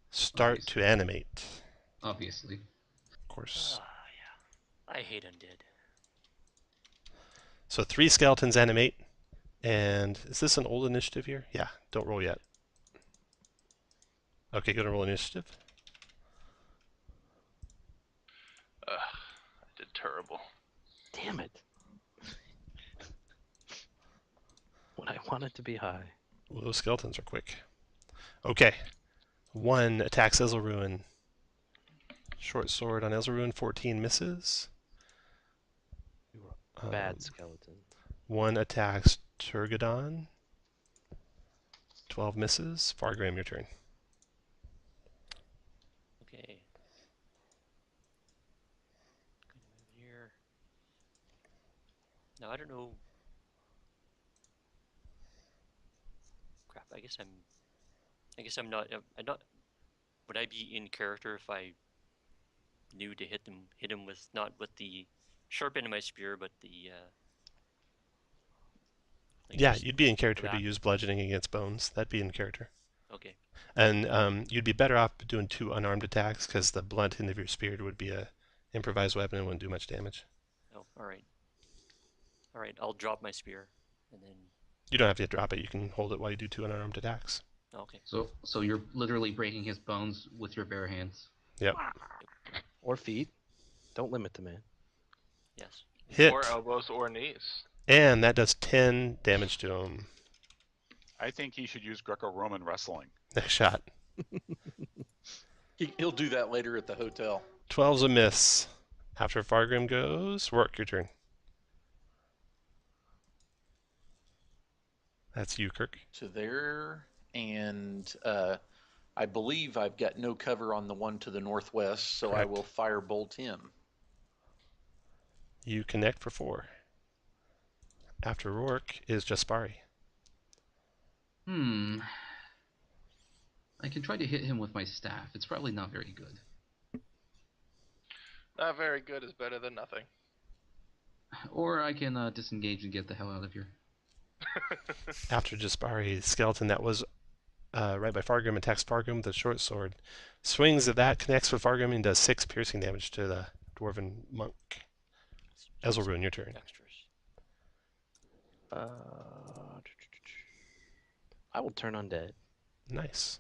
start to animate. Obviously. Of course. Yeah. I hate undead. So 3 skeletons animate, and is this an old initiative here? Yeah, don't roll yet. Okay, go to roll initiative. I did terrible. Damn it! When I want it to be high. Well, those skeletons are quick. Okay. 1 attacks Elzeruin. Short sword on Elzeruin, 14 misses. You were a bad Um, skeleton. 1 attacks Turgadon. 12 misses. Fargrim, your turn. Okay. Gonna move here. Now I don't know. Crap. I guess I'm not. I'm not. Would I be in character if I knew to hit him with not with the sharp end of my spear, but the like Yeah, just you'd be in character to that. use bludgeoning against bones. That'd be in character. Okay. And you'd be better off doing 2 unarmed attacks because the blunt end of your spear would be a improvised weapon and wouldn't do much damage. Oh, all right. All right. I'll drop my spear, and then. You don't have to drop it. You can hold it while you do 2 unarmed attacks. Okay. So you're literally breaking his bones with your bare hands. Yep. Or feet. Don't limit the man. Yes. Hit. Or elbows or knees. And that does 10 damage to him. I think he should use Greco-Roman wrestling. Next shot. He'll do that later at the hotel. 12's a miss. After Fargrim goes, Rourke, your turn. That's you, Kirk. To there, and I believe I've got no cover on the one to the northwest, so I Correct. will firebolt him. You connect for 4. After Rourke is Jaspari. I can try to hit him with my staff. It's probably not very good. Not very good is better than nothing. Or I can disengage and get the hell out of here. After Jaspari, the skeleton that was right by Fargrim attacks Fargrim with a short sword. Swings at that, connects with Fargrim, and does 6 piercing damage to the dwarven monk. Elzeruin, your turn. Extras. I will turn undead. Nice.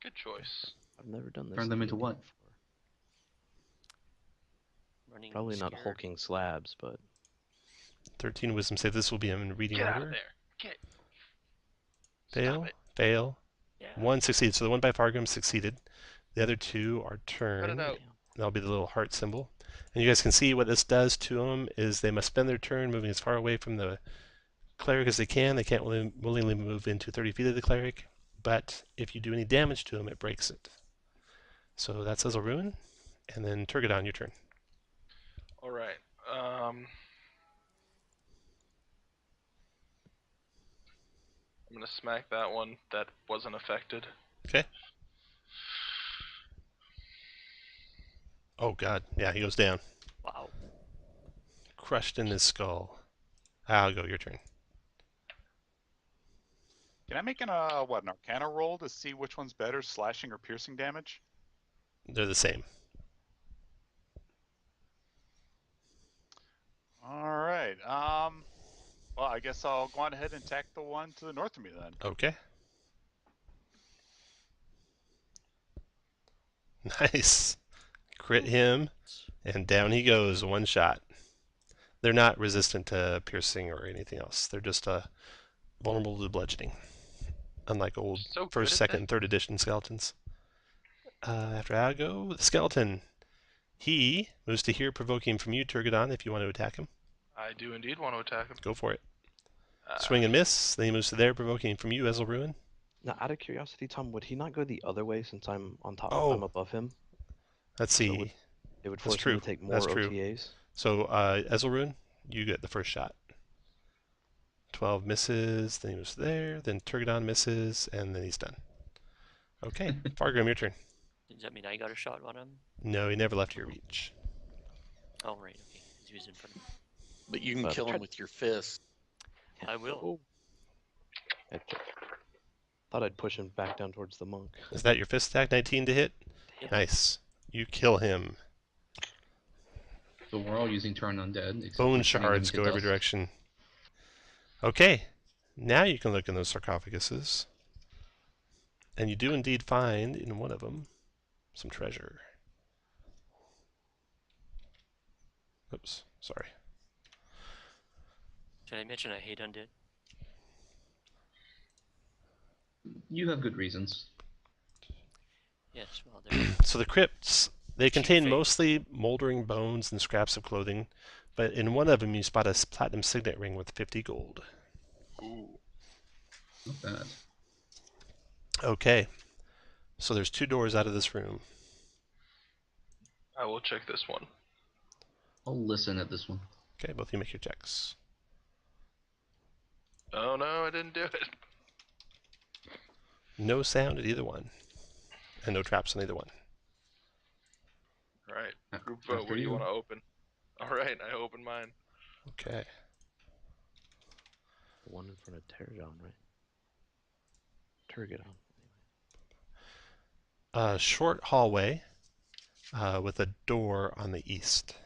Good choice. I've never done this. Turn them into D&D what? before. Running Probably not scared. hulking slabs, but 13 wisdom save. This will be in reading Get order. out of there. Get. Fail, Stop it. fail. Yeah. 1 succeeds. So the one by Fargrim succeeded. The other 2 are Cut turned. it out. That'll be the little heart symbol. And you guys can see what this does to them is they must spend their turn moving as far away from the cleric as they can. They can't willingly move into 30 feet of the cleric. but if you do any damage to him, it breaks it. So that's Ruin, and then Turgadon, your turn. All right. I'm gonna smack that one that wasn't affected. Okay. Oh god, yeah, he goes down. Wow. Crushed in his skull. I'll go, your turn. Can I make an Arcana roll to see which one's better, slashing or piercing damage? They're the same. All right. Well, I guess I'll go on ahead and attack the one to the north of me then. Okay. Nice. Crit him, and down he goes, one shot. They're not resistant to piercing or anything else. They're just vulnerable to bludgeoning. Unlike old So good first, at second, that. and third edition skeletons. After I go, the skeleton. He moves to here, provoking from you, Turgadon, if you want to attack him. I do indeed want to attack him. Go for it. Swing and miss. Then he moves to there, provoking from you, Ruin. Now, out of curiosity, Tom, would he not go the other way since I'm on top? Oh. I'm above him. Let's So see. it would That's force true. him to take more That's true. OTAs. So, Ruin, you get the first shot. 12 misses, then he moves there, then Turgadon misses, and then he's done. Okay, Fargrim, your turn. Does that mean I got a shot on him? No, he never left your reach. Oh, right, okay. He was in front of me. But you can But kill him with your fist. I will. Oh. I thought I'd push him back down towards the monk. Is that your fist attack? 19 to hit? Yep. Nice. You kill him. So we're all using turn undead. except Bone for turning shards into go every dust. direction. Okay, now you can look in those sarcophaguses. And you do indeed find in one of them some treasure. Oops, sorry. Did I mention I hate undead? You have good reasons. Yes, well, there. So the crypts, they contain fate. mostly moldering bones and scraps of clothing, but in one of them you spot a platinum signet ring with 50 gold. Ooh. Not bad. Okay, so there's 2 doors out of this room. I will check this one. I'll listen at this one. Okay, both of you make your checks. Oh no, I didn't do it. No sound at either one, and no traps on either one. Right. A- Group vote. after What do you you. want to open? All right, I open mine. Okay. The one in front of Terragon, right? Turgadon. A short hallway with a door on the east.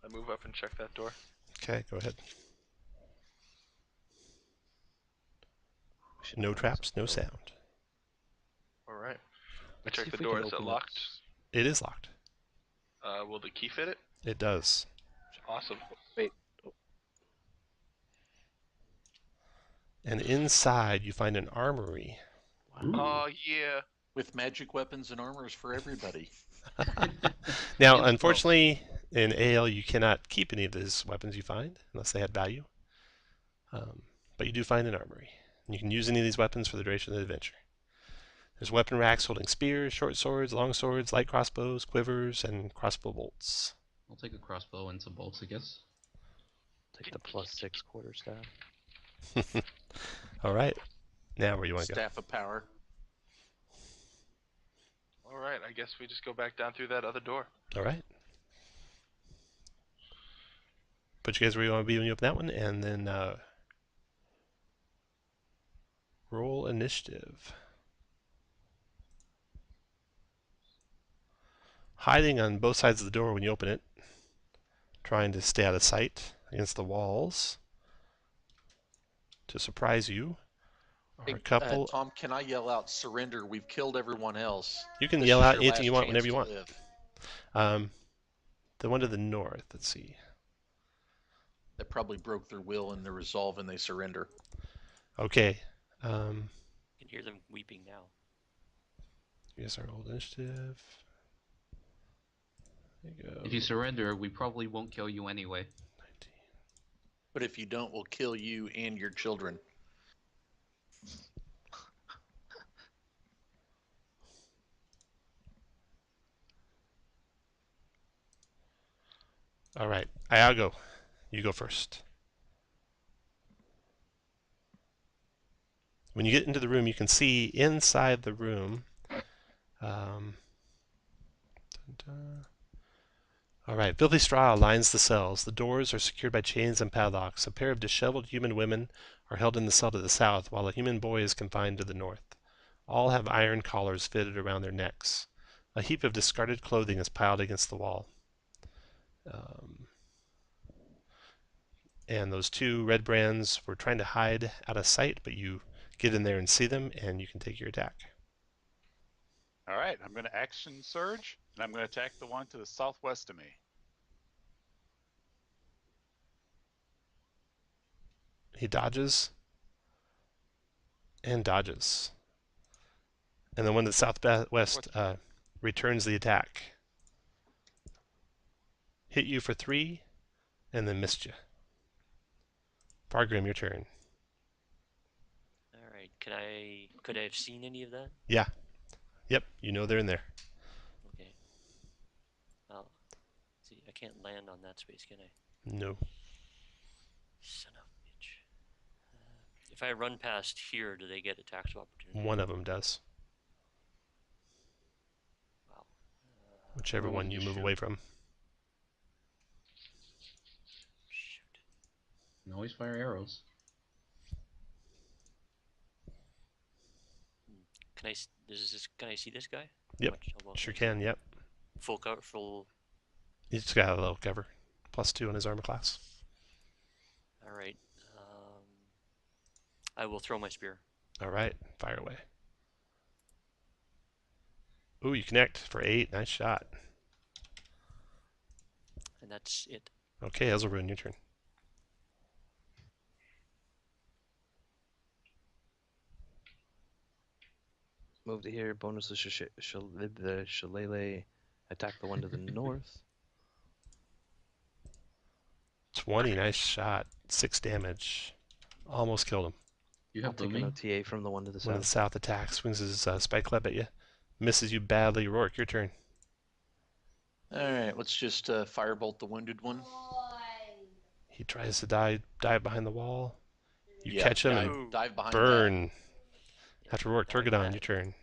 I move up and check that door. Okay, go ahead. No traps, no sound. All right. I Let's check see the if we door. can Is it open it. locked? It is locked. Will the key fit it? It does. Awesome. And inside you find an armory. Ooh. Oh yeah. With magic weapons and armors for everybody. Now, Yes, unfortunately, in AL you cannot keep any of these weapons you find unless they had value. But you do find an armory. And you can use any of these weapons for the duration of the adventure. There's weapon racks holding spears, short swords, long swords, light crossbows, quivers, and crossbow bolts. I'll take a crossbow and some bolts, I guess. Take the +6 quarterstaff. All right. Now where you want to go? Staff of power. All right. I guess we just go back down through that other door. All right. Put you guys where you want to be when you open that one, and then roll initiative. Hiding on both sides of the door when you open it, trying to stay out of sight against the walls to surprise you. Or Hey, a couple. Tom, can I yell out, surrender? We've killed everyone else. You can This yell is out your anything you last want whenever you chance want. to live. The one to the north, let's see. That probably broke their will and their resolve and they surrender. Okay. I can hear them weeping now. Here's our old initiative. There you go. If you surrender, we probably won't kill you anyway. 19. But if you don't, we'll kill you and your children. All right, Iago, you go first. When you get into the room, you can see inside the room. All right, filthy straw lines the cells. The doors are secured by chains and padlocks. A pair of disheveled human women are held in the cell to the south, while a human boy is confined to the north. All have iron collars fitted around their necks. A heap of discarded clothing is piled against the wall. And those two Redbrands were trying to hide out of sight, but you get in there and see them, and you can take your attack. All right, I'm going to action surge, and I'm going to attack the one to the southwest of me. He dodges and dodges. And the one to the southwest returns the attack. Hit you for 3 and then missed you. Fargrim, your turn. All right. Could I have seen any of that? Yeah. Yep, you know they're in there. Okay. Well, see, I can't land on that space, can I? No. Son of a bitch. If I run past here, do they get attacks of opportunity? One of them does. Wow. Whichever one you move away from. Shoot. You can always fire arrows. Can I see this guy? Yep, sure can, yep. Full cover, full. He's just got a little cover. +2 on his armor class. All right. I will throw my spear. All right, fire away. Ooh, you connect for 8. Nice shot. And that's it. Okay, Hazelrune, your turn. Move to here. Bonus the shillelagh. Attack the one to the north. 20, nice shot. 6 damage. Almost killed him. You I'll have take an booming. OTA from the one to the One of the south. south attacks, swings his spike club at you. Misses you badly. Rourke, your turn. All right, let's just firebolt the wounded one. He tries to dive behind the wall. You Yeah, catch him and dive behind burn. After Rourke, Turgadon, your turn.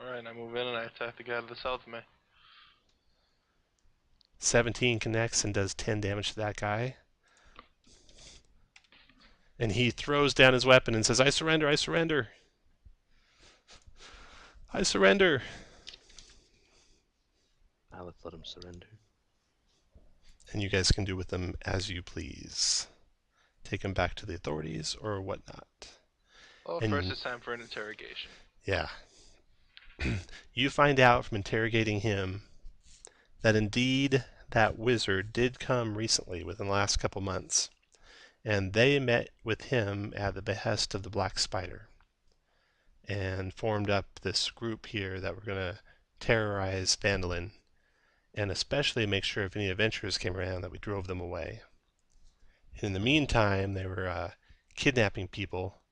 Alright, I move in and I attack the guy to the south of me. 17 connects and does 10 damage to that guy. And he throws down his weapon and says, I surrender, I surrender. I surrender. Now let's let him surrender. And you guys can do with them as you please. Take him back to the authorities or whatnot. Well, And- first it's time for an interrogation. Yeah. You find out from interrogating him that indeed that wizard did come recently within the last couple months. And they met with him at the behest of the Black Spider and formed up this group here that were going to terrorize Phandalin and especially make sure if any adventurers came around that we drove them away. And in the meantime, they were kidnapping people.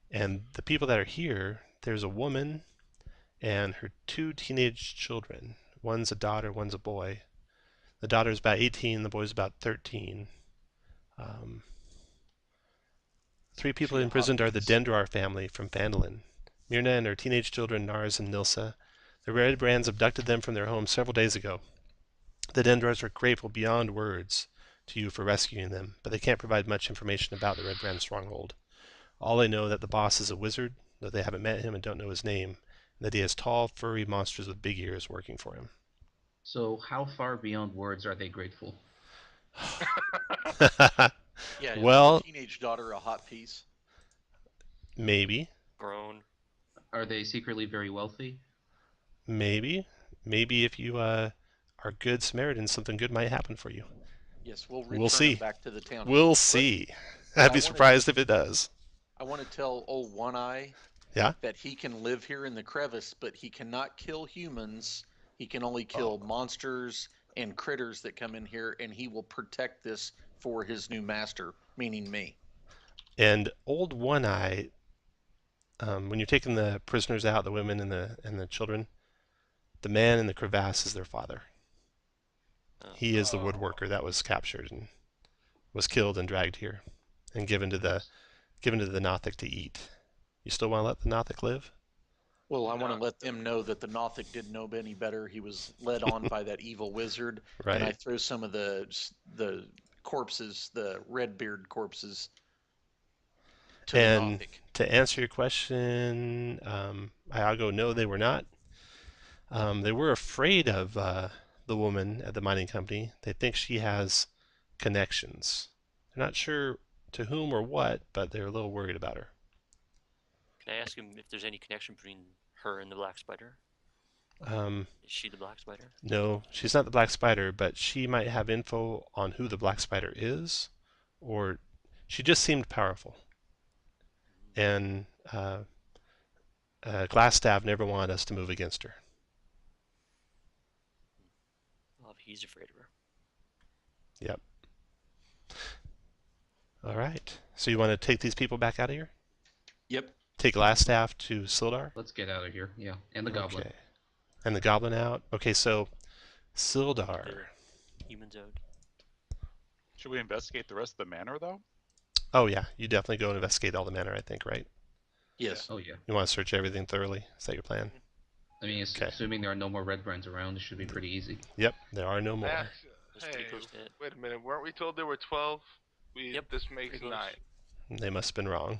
And the people that are here, there's a woman and her 2 teenage children. One's a daughter, one's a boy. The daughter's about 18, the boy's about 13. 3 people She imprisoned are the hot Dendrar family from Phandalin. Myrna and her teenage children, Nars and Nilsa. The Redbrands abducted them from their home several days ago. The Dendrars are grateful beyond words to you for rescuing them, but they can't provide much information about the Redbrand stronghold. All they know that the boss is a wizard, that they haven't met him and don't know his name, and that he has tall, furry monsters with big ears working for him. So how far beyond words are they grateful? Yeah, is Well- the teenage daughter a hot piece? Maybe. Grown. Are they secretly very wealthy? Maybe. Maybe if you are good Samaritans, something good might happen for you. Yes, we'll We'll return see. him back to the town. We'll see. I I'd be wanna- surprised if it does. I want to tell old One Eye Yeah? that he can live here in the crevice, but he cannot kill humans. He can only kill monsters and critters that come in here, and he will protect this for his new master, meaning me. And Old One Eye, when you're taking the prisoners out, the women and the children, the man in the crevasse is their father. Oh. He is the woodworker that was captured and was killed and dragged here and given to the Nothic to eat. You still want to let the Nothic live? Well, I want to let them know that the Nothic didn't know any better. He was led on by that evil wizard. Right. And I throw some of the corpses, the Redbeard corpses, to the And Nothic. to answer your question, I'll go no, they were not. They were afraid of the woman at the mining company. They think she has connections. They're not sure to whom or what, but they're a little worried about her. Can I ask him if there's any connection between her and the Black Spider? Is she the Black Spider? No, she's not the Black Spider, but she might have info on who the Black Spider is, or she just seemed powerful. And Glasstaff never wanted us to move against her. Well, he's afraid of her. Yep. All right. So you want to take these people back out of here? Yep. Take Glasstaff to Sildar? Let's get out of here. Yeah, and the goblin. Okay. And the goblin out. Okay, so Sildar. The human zone. Should we investigate the rest of the manor, though? Oh yeah, you definitely go and investigate all the manor, I think, right? Yes. Oh yeah. You want to search everything thoroughly? Is that your plan? I mean, Okay. assuming there are no more Redbrands around, it should be pretty easy. Yep, there are no more. That's pretty close to it. Wait a minute. Weren't we told there were 12? Yep, This makes pretty close. 9. They must have been wrong.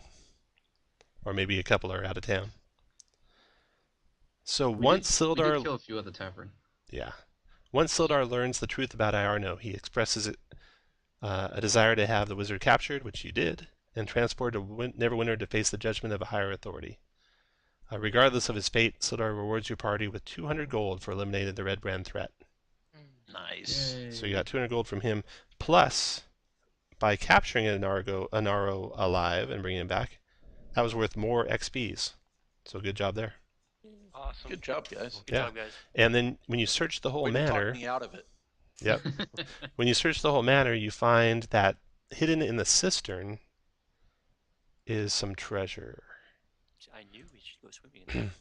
Or maybe a couple are out of town. So once We did Sildar... kill a few at the tavern. Yeah. Once Sildar learns the truth about Iarno, he expresses a desire to have the wizard captured, which you did, and transported to Neverwinter to face the judgment of a higher authority. Regardless of his fate, Sildar rewards your party with 200 gold for eliminating the Redbrand threat. Nice. So you got 200 gold from him, plus by capturing an Anaro alive and bringing him back, that was worth more XPs. So good job there. Awesome. Good job, guys. Good Yeah. job, guys. And then when you search the whole Way to talk manor, me out of it. yep. When you search the whole manor, you find that hidden in the cistern is some treasure. I knew we should go swimming in there.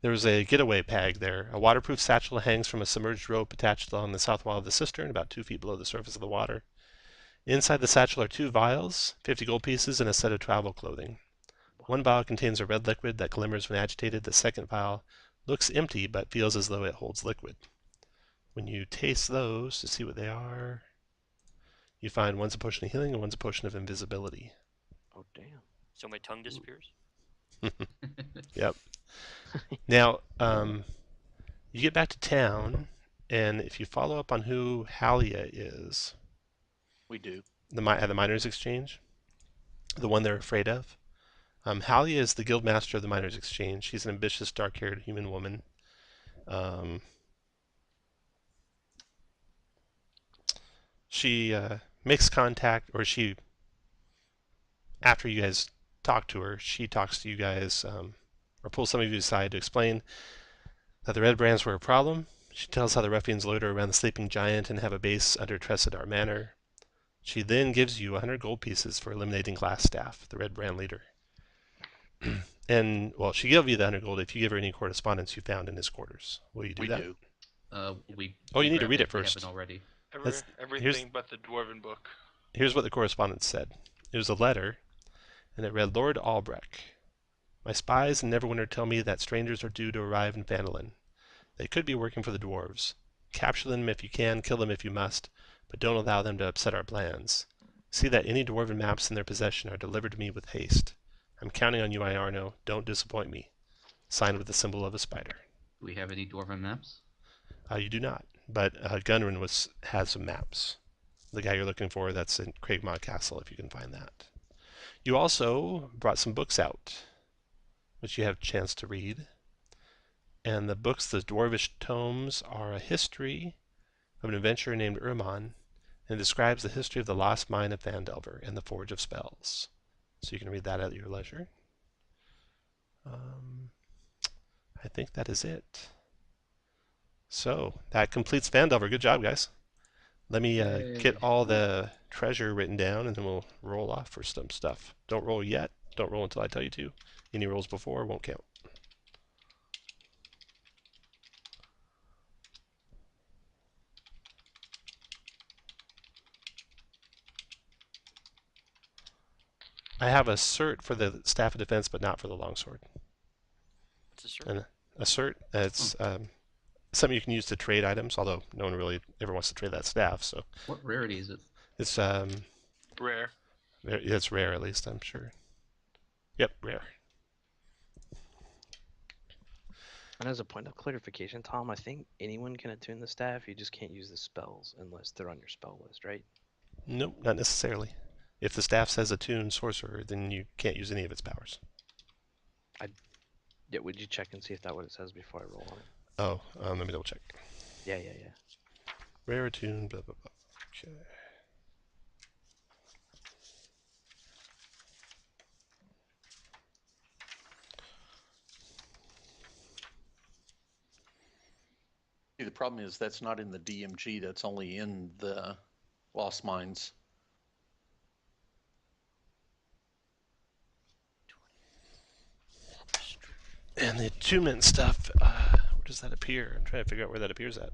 There was a getaway bag there. A waterproof satchel hangs from a submerged rope attached along the south wall of the cistern, about 2 feet below the surface of the water. Inside the satchel are 2 vials, 50 gold pieces, and a set of travel clothing. One vial contains a red liquid that glimmers when agitated. The second vial looks empty but feels as though it holds liquid. When you taste those to see what they are, you find one's a potion of healing and one's a potion of invisibility. Oh, damn. So my tongue disappears? Yep. Now, you get back to town, and if you follow up on who Halia is, We do. at the Miners' Exchange, the one they're afraid of, Halia is the guild master of the Miners' Exchange. She's an ambitious, dark-haired human woman. She makes contact, or she, after you guys talk to her, she talks to you guys, or pulls some of you aside to explain that the Redbrands were a problem. She tells how the ruffians loiter around the sleeping giant and have a base under Tressidar Manor. She then gives you 100 gold pieces for eliminating Glasstaff, the Redbrand leader. And, well, she gave you the 100 gold if you give her any correspondence you found in his quarters. Will you do We that? do. Oh, you need to grabbed read it if we first. haven't already. That's- Everything but the dwarven book. Here's what the correspondence said. It was a letter, and it read, Lord Albrecht, my spies in Neverwinter tell me that strangers are due to arrive in Phandalin. They could be working for the dwarves. Capture them if you can, kill them if you must, but don't allow them to upset our plans. See that any dwarven maps in their possession are delivered to me with haste. I'm counting on you, Iarno. Don't disappoint me. Signed with the symbol of a spider. Do we have any dwarven maps? You do not, but Gunrun has some maps. The guy you're looking for, that's in Craigmont Castle, if you can find that. You also brought some books out, which you have a chance to read. And the books, the dwarvish tomes, are a history of an adventurer named Urman, and describes the history of the lost mine of Phandelver and the Forge of Spells. So you can read that at your leisure. I think that is it. So that completes Phandelver. Good job, guys. Let me get all the treasure written down, and then we'll roll off for some stuff. Don't roll yet. Don't roll until I tell you to. Any rolls before won't count. I have a cert for the staff of defense, but not for the longsword. What's the cert? And a cert, it's something you can use to trade items, although no one really ever wants to trade that staff. So What rarity is it? it's Rare. it's rare, at least I'm sure. Yep, rare. And as a point of clarification, Tom, I think anyone can attune the staff. You just can't use the spells unless they're on your spell list, right? Nope, not necessarily. If the staff says attune sorcerer, then you can't use any of its powers. Yeah, would you check and see if that's what it says before I roll on it? Oh, let me double check. Yeah. Rare attune, blah blah blah. Okay. See, the problem is that's not in the DMG. That's only in the Lost Mines. And the attunement stuff, where does that appear? I'm trying to figure out where that appears at.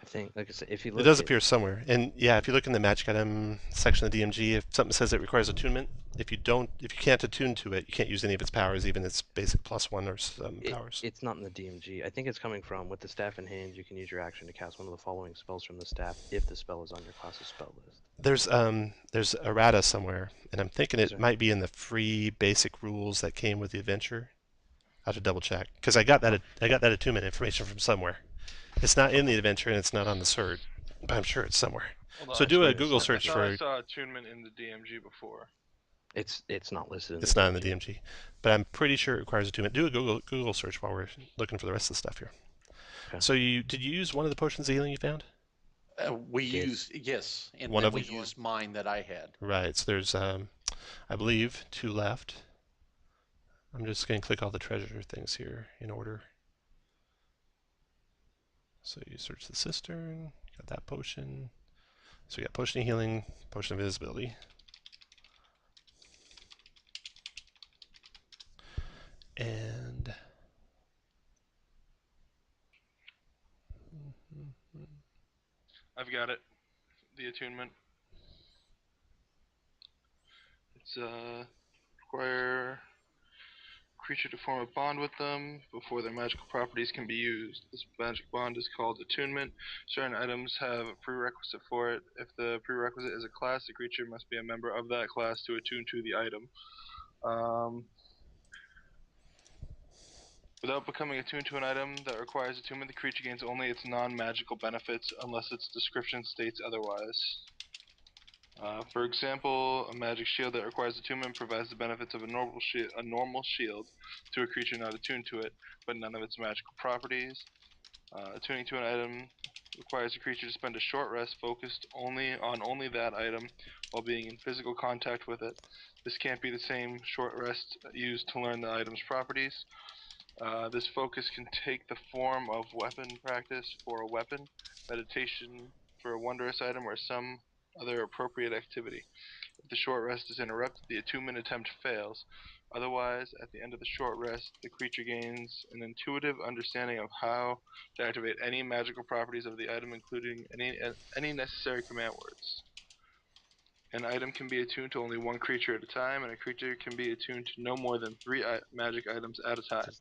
I think, like I said, if you It look does at, appear somewhere. And yeah, if you look in the magic item section of the DMG, if something says it requires attunement, if you can't attune to it, you can't use any of its powers, even its basic +1 or some powers. It's not in the DMG. I think it's coming from, with the staff in hand, you can use your action to cast one of the following spells from the staff if the spell is on your class's spell list. There's errata somewhere, and I'm thinking Is it there? might be in the free basic rules that came with the adventure. I have to double check because I got that attunement information from somewhere. It's not in the adventure and it's not on the cert, but I'm sure it's somewhere. Hold So on, do a swear Google it's search I for. saw attunement in the DMG before. It's not listed in It's the not in the DMG, but I'm pretty sure it requires attunement. Do a Google search while we're looking for the rest of the stuff here. Okay. So did you use one of the potions of healing you found? We Yes. used, yes, and One then of we them? used mine that I had. Right. So there's I believe 2 left. I'm just going to click all the treasure things here in order. So you search the cistern, got that potion. So we got potion of healing, potion of invisibility. And I've got it. The attunement. It's require creature to form a bond with them before their magical properties can be used. This magic bond is called attunement. Certain items have a prerequisite for it. If the prerequisite is a class, the creature must be a member of that class to attune to the item. Without becoming attuned to an item that requires attunement, the creature gains only its non-magical benefits unless its description states otherwise. For example, a magic shield that requires attunement provides the benefits of a normal shield to a creature not attuned to it, but none of its magical properties. Attuning to an item requires a creature to spend a short rest focused only on that item while being in physical contact with it. This can't be the same short rest used to learn the item's properties. This focus can take the form of weapon practice for a weapon, meditation for a wondrous item, or some other appropriate activity. If the short rest is interrupted, the attunement attempt fails. Otherwise, at the end of the short rest, the creature gains an intuitive understanding of how to activate any magical properties of the item, including any necessary command words. An item can be attuned to only one creature at a time, and a creature can be attuned to no more than 3 magic items at a time.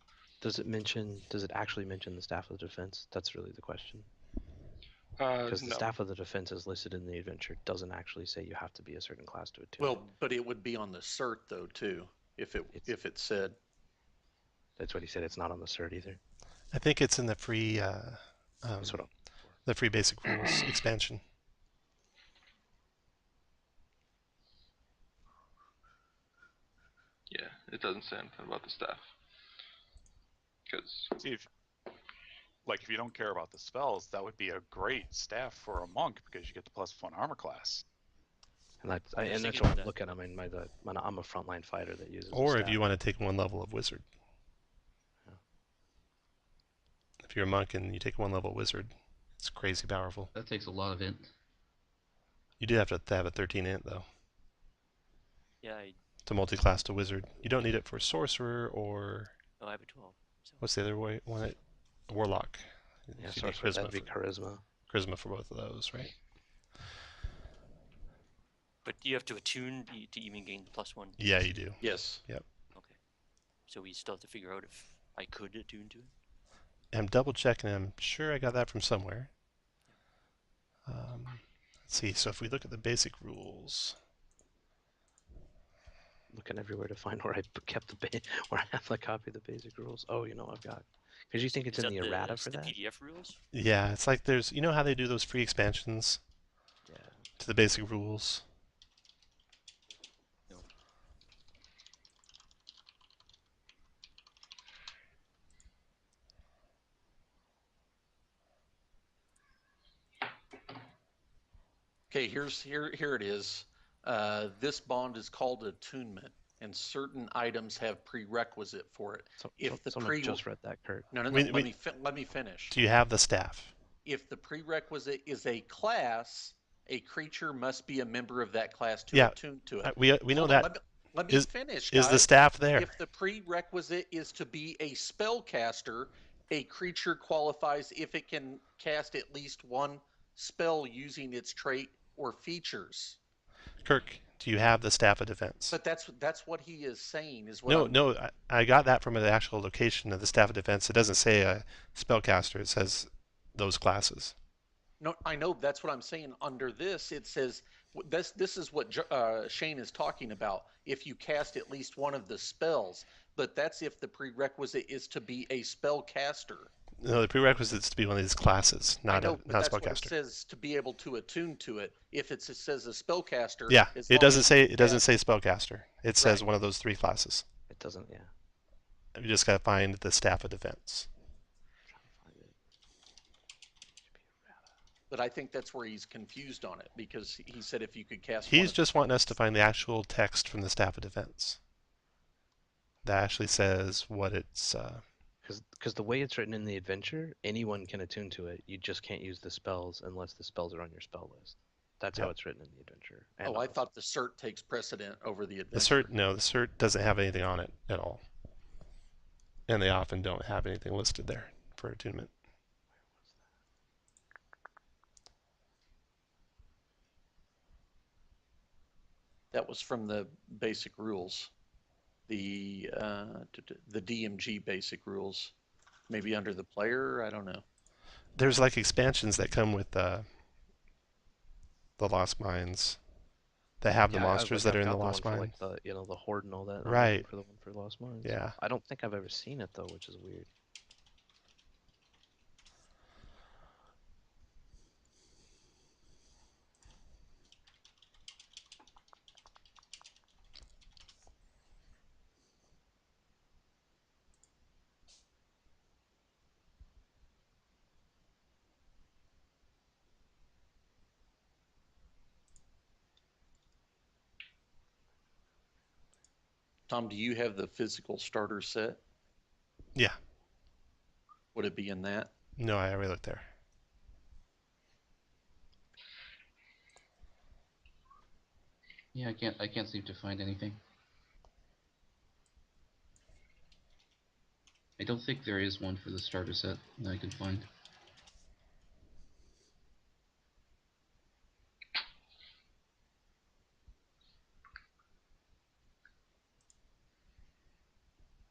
Does it actually mention the Staff of Defense? That's really the question. Because the No. Staff of the Defense is listed in the adventure doesn't actually say you have to be a certain class to attune. Well, but it would be on the cert though too, if it said. That's what he said. It's not on the cert either. I think it's in the free That's what the free basic rules expansion. Yeah, it doesn't say anything about the staff. Because See, if you don't care about the spells, that would be a great staff for a monk because you get the +1 armor class. And that's I was and that's thinking what of I that. look at them in I'm a frontline fighter that uses. Or the if staff. you want to take 1 level of wizard. Yeah. If you're a monk and you take 1 level wizard, it's crazy powerful. That takes a lot of int. You do have to have a 13 int though Yeah, to multi-class to wizard. You don't need it for sorcerer or I have a 12. So. what's the other one? Warlock. Yeah, You need sorcerer, that'd be charisma. charisma for both of those, right? But you have to attune to even gain +1. Yeah, you do. Yes. Okay. So we still have to figure out if I could attune to it. I'm double checking. I'm sure I got that from somewhere. Let's see. So if we look at the basic rules, Looking everywhere to find where I kept where I have the copy of the basic rules. Oh, you know I've got. Because you think it's Is in that the errata for the that? PDF rules? yeah, it's like there's, you know how they do those free expansions Yeah. to the basic rules? No. Okay, here it is. This bond is called attunement, and certain items have prerequisite for it. If the someone just read that, Kurt. No, We- let me finish. Do you have the staff? If the prerequisite is a class, a creature must be a member of that class to Yeah, attune to it. We know Hold on, that. let me finish, Is the guys. staff there? If the prerequisite is to be a spellcaster, a creature qualifies if it can cast at least one spell using its trait or features. Kirk, do you have the staff of defense? But that's what he is saying. Is what No, I got that from the actual location of the staff of defense. It doesn't say a spellcaster. It says those classes. No, I know that's what I'm saying. Under this, it says this is what Shane is talking about. If you cast at least one of the spells, but that's if the prerequisite is to be a spellcaster. No, the prerequisite is to be one of these classes, not a that's spellcaster. what it says to be able to attune to it. If it says a spellcaster, Yeah, as it long doesn't as say you it doesn't cast- say spellcaster. It says Right. one of those three classes. It doesn't, yeah. You just got to find the staff of defense. Trying to find it. Should be errata. But I think that's where he's confused on it, because he said if you could cast. He's just wanting us to find the actual text from the staff of defense. That actually says what it's. Because the way it's written in the adventure, anyone can attune to it. You just can't use the spells unless the spells are on your spell list. That's how Yep. it's written in the adventure. Oh, I thought the cert takes precedent over the adventure. The cert, no, the cert doesn't have anything on it at all. And they often don't have anything listed there for attunement. That was from the basic rules, the DMG basic rules, maybe under the player. I don't know. There's like expansions that come with the Lost Mines that have the monsters that are in the Lost Mines. Like the horde and all that. I'm Right. looking for the one for Lost Mines. Yeah. I don't think I've ever seen it though, which is weird. Tom, do you have the physical starter set? Yeah. Would it be in that? No, I already looked there. Yeah, I can't seem to find anything. I don't think there is one for the starter set that I can find.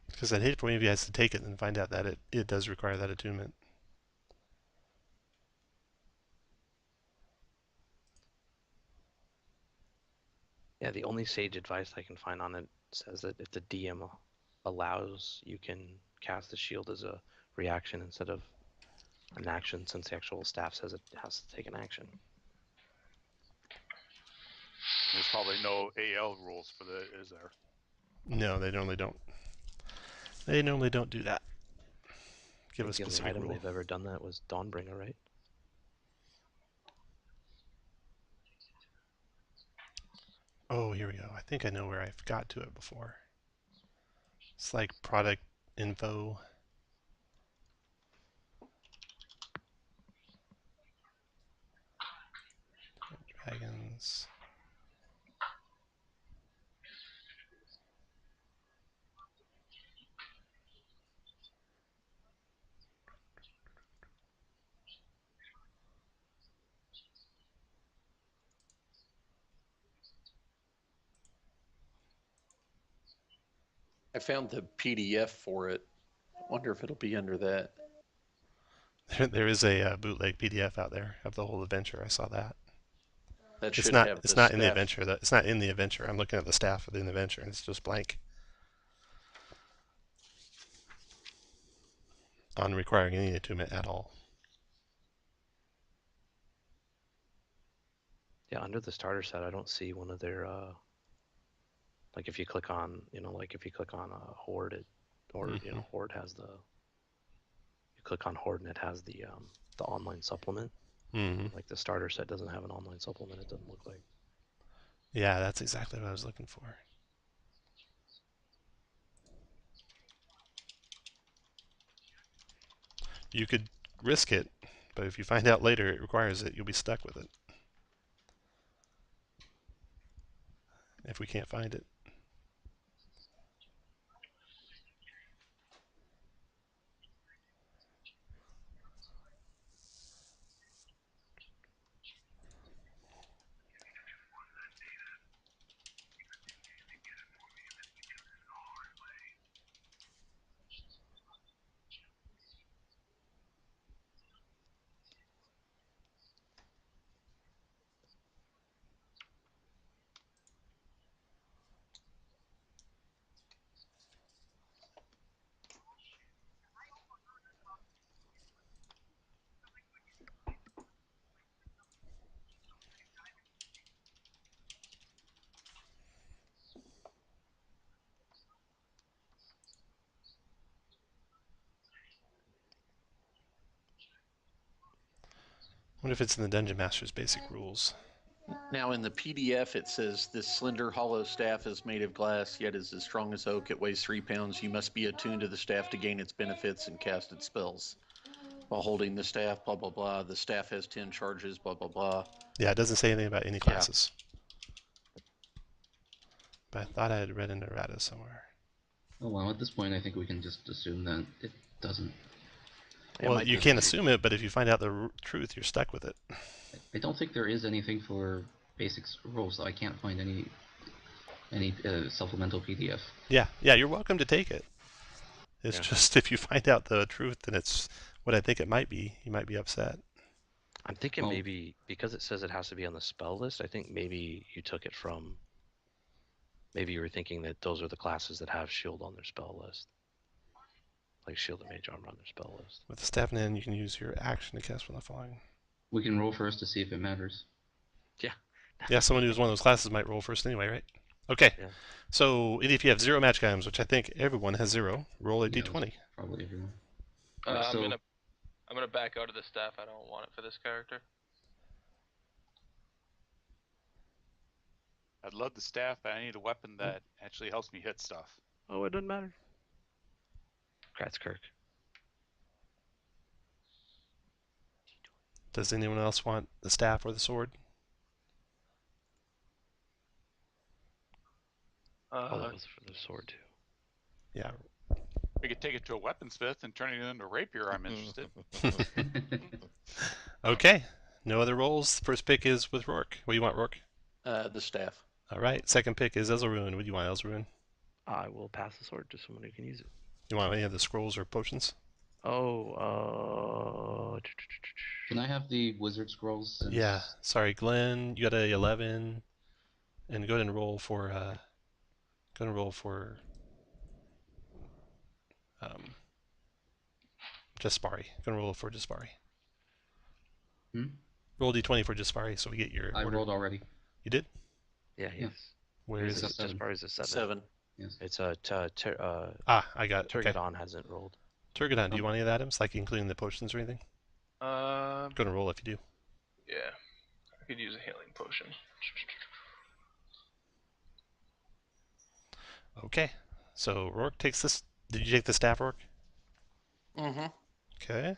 Because I'd hate for any of you guys to take it and find out that it does require that attunement. Yeah, the only sage advice I can find on it says that if the DM allows, you can cast the shield as a reaction instead of an action, since the actual staff says it has to take an action. There's probably no AL rules for the, is there? No, they normally don't. They normally don't do that. Give a I think the only specific item rule. they've ever done that was Dawnbringer, right? Oh, here we go. I think I know where I've got to it before. It's like product info. Dragons. I found the PDF for it. Wonder if it'll be under that. There is a bootleg PDF out there of the whole adventure. I saw that. That It's should not. have It's the not in the staff. adventure. It's not in the adventure. I'm looking at the staff of the adventure, and it's just blank on requiring any attunement at all. Yeah, under the starter set, I don't see one of their like if you click on, like if you click on Horde, Horde has the. You click on Horde and it has the online supplement. Mm-hmm. Like the starter set doesn't have an online supplement. It doesn't look like. Yeah, that's exactly what I was looking for. You could risk it, but if you find out later it requires it, you'll be stuck with it. If we can't find it. I wonder if it's in the Dungeon Master's basic rules. Now in the PDF it says this slender hollow staff is made of glass, yet is as strong as oak. It weighs 3 pounds. You must be attuned to the staff to gain its benefits and cast its spells. While holding the staff, blah blah blah. The staff has 10 charges, blah blah blah. Yeah, it doesn't say anything about any classes. But I thought I had read an errata somewhere. Oh well, at this point I think we can just assume that it doesn't. Well, you can't assume it, but if you find out the truth, you're stuck with it. I don't think there is anything for basics rules, so I can't find any supplemental PDF. Yeah, you're welcome to take it. It's just if you find out the truth and it's what I think it might be, you might be upset. I'm thinking maybe because it says it has to be on the spell list, I think maybe you took it from. Maybe you were thinking that those are the classes that have shield on their spell list. Like shield and mage armor on their spell list. With the staff in, you can use your action to cast one of the following. We can roll first to see if it matters. Yeah. Yeah, someone who's one of those classes might roll first anyway, right? Okay. Yeah. So if you have 0 magic items, which I think everyone has 0, roll a d20. Probably everyone. I'm gonna back out of the staff. I don't want it for this character. I'd love the staff, but I need a weapon that actually helps me hit stuff. Oh, it doesn't matter. Congrats, Kirk. Does anyone else want the staff or the sword? That was for the sword too. Yeah. We could take it to a weaponsmith and turn it into a rapier. I'm interested. Okay. No other rolls. First pick is with Rourke. What do you want, Rourke? The staff. All right. Second pick is Ezzelrune. What do you want, Ezzelrune? I will pass the sword to someone who can use it. You want any of the scrolls or potions? Oh, Can I have the wizard scrolls? Since... Yeah. Sorry, Glenn. You got a 11, and go ahead and roll for. Jaspari. Go and roll for Jaspari. Roll d20 for Jaspari, so we get your. I rolled already. You did? Yeah. Yes. Where is it? Jaspari's a 7. 7. Yes. It's a I got it. Turgadon hasn't rolled. Turgadon, do you want any of the items, like including the potions or anything? Go to roll if you do. Yeah, I could use a healing potion. Okay, so Rourke takes this. Did you take the staff, Rourke? Mm-hmm. Okay.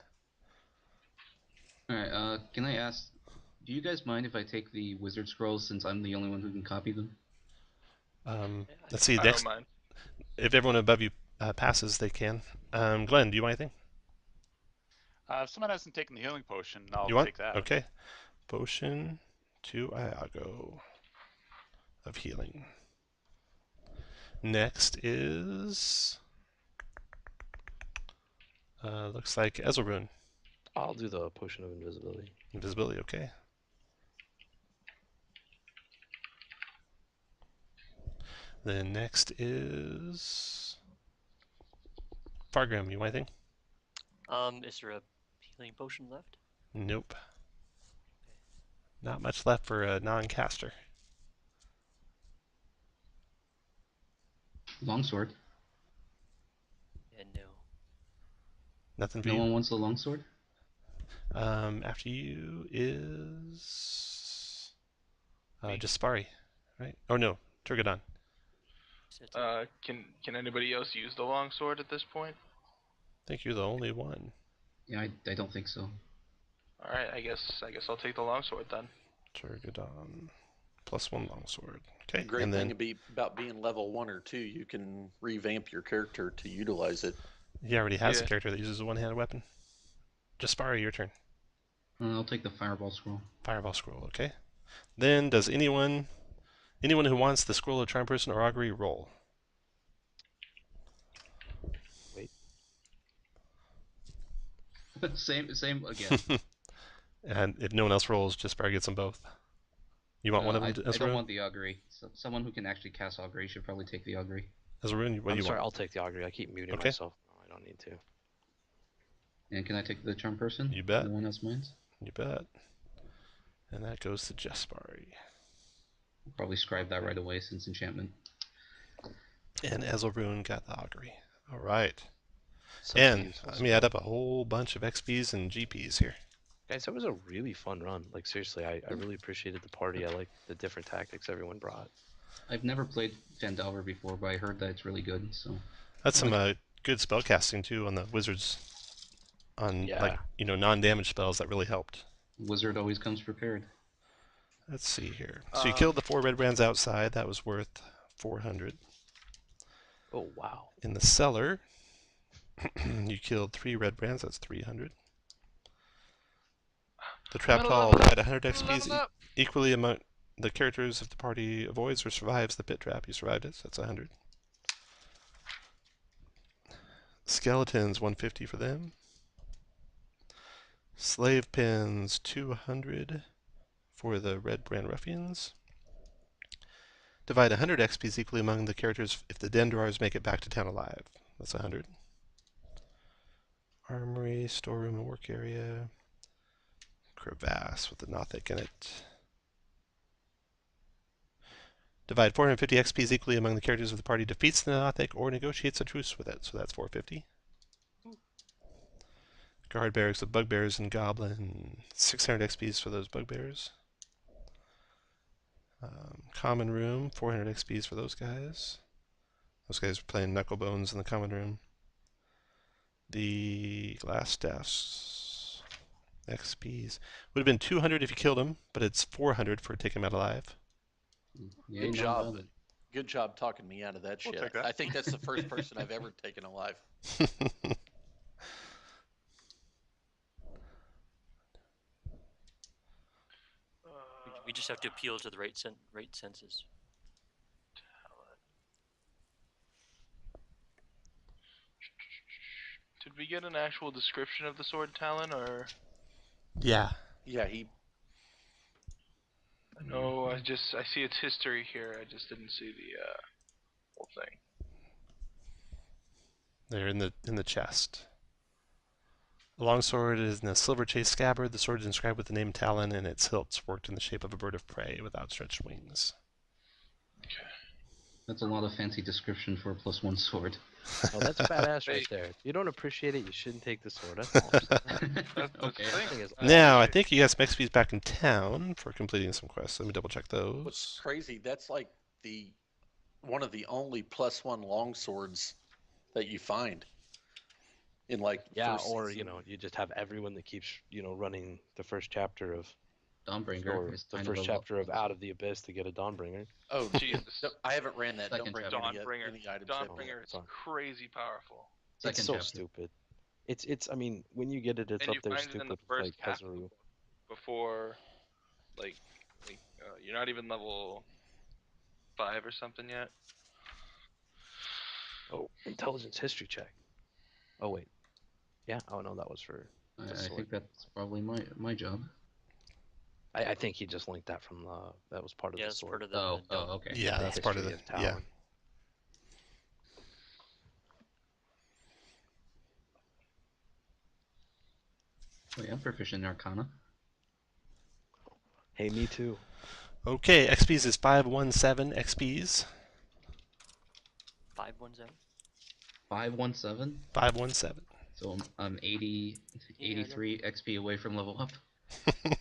Alright, can I ask, do you guys mind if I take the wizard scrolls since I'm the only one who can copy them? Let's see. I Next, don't mind. if everyone above you passes, they can. Glenn, do you want anything? If someone hasn't taken the healing potion, I'll take that. Okay. Potion to Iago of healing. Next is looks like Ezelrune. I'll do the potion of invisibility. Invisibility, okay. Then next is Fargrim. You want anything? Is there a healing potion left? Nope. Not much left for a non-caster. Longsword. Yeah, no. Nothing for No you? one wants the longsword? After you is Jaspari, right? Oh no, Turgadon. Can anybody else use the longsword at this point? I think you're the only one. Yeah, I don't think so. All right, I guess I'll take the longsword then. Turgadon. +1 longsword. Okay, Great and thing then about being level 1 or 2, you can revamp your character to utilize it. he already has a Yeah. character that uses a one-handed weapon. Jaspari, your turn. I'll take the fireball scroll. Fireball scroll, okay. Then does anyone who wants the scroll of charm person or augury roll? Wait. same again. And if no one else rolls, Jaspari gets them both. You want one of them? I don't want the augury. So someone who can actually cast augury should probably take the augury. Ezelrune, what do I'm you sorry, want? I'll take the augury. I keep muting Okay. myself. No, I don't need to. And can I take the charm person? You bet. No one else minds? You bet. And that goes to Jaspari. I'll probably scribe that right away since enchantment. And Ezelrune got the augury. All right. Such a And useful let me add up a whole bunch of XPs and GPs here. Guys, that was a really fun run. Like, seriously, I really appreciated the party. I like the different tactics everyone brought. I've never played Phandelver before, but I heard that it's really good, so... That's some good spellcasting too on the wizards. On Yeah. non-damage spells that really helped. Wizard always comes prepared. Let's see here. So you killed the 4 Redbrands outside. That was worth 400. Oh, wow. In the cellar, you killed 3 Redbrands. That's 300. The trap hall died 100 XP equally among the characters if the party avoids or survives the pit trap. You survived it, so that's 100. Skeletons, 150 for them. Slave pins, 200 for the Redbrand ruffians. Divide 100 XPs equally among the characters if the Dendrars make it back to town alive. That's 100. Armory, storeroom, and work area. Crevasse with the Nothic in it. Divide 450 XPs equally among the characters if the party defeats the Nothic or negotiates a truce with it. So that's 450. Guard barracks with bugbears and goblin. 600 XPs for those bugbears. Common room, 400 XPs for those guys. Those guys are playing knucklebones in the common room. The Glasstaff's XPs would have been 200 if you killed him, but it's 400 for taking him out alive. Yeah, Good no, job. no. Good job talking me out of that We'll shit. take that. I think that's the first person I've ever taken alive. We just have to appeal to the right senses. Did we get an actual description of the sword Talon, or? Yeah. Yeah, No, I see its history here. I just didn't see the whole thing. They're in the chest. The longsword is in a silver chased scabbard. The sword is inscribed with the name Talon, and its hilts worked in the shape of a bird of prey with outstretched wings. That's a lot of fancy description for a +1 sword. Oh, that's badass right there. If you don't appreciate it, you shouldn't take the sword. That's all I'm saying. That's Okay. the Thing thing. is, Now, I think you got some XPs back in town for completing some quests. Let me double check what's those. crazy, that's like one of the only +1 longswords that you find. In like yeah, first or season. you just have everyone that keeps running the first chapter of Dawnbringer or is the kind first of chapter of Out of the Abyss to get a Dawnbringer. Oh Jesus. no, I haven't ran that. Second Don't bring chapter. any items. yet. Dawnbringer is Sorry. crazy powerful. Second It's so chapter. stupid. It's I mean, when you get it, it's And up you there find it in stupid the with, first like half Hezaru. before, you're not even level 5 or something yet. Oh, intelligence history check. Oh wait. Yeah. Oh no, that was for. I sword. think that's probably my job. I think he just linked that from the. That was part of Yeah, the it's sword. part of the. Oh, dome. okay. Yeah, The that's part of history the. of Yeah. Talon. Wait, I'm proficient in Arcana. Hey, me too. Okay, XP's is 517 XP's. 517. 517. 517. So I'm 80, Yeah, 83 XP away from level up. Alright,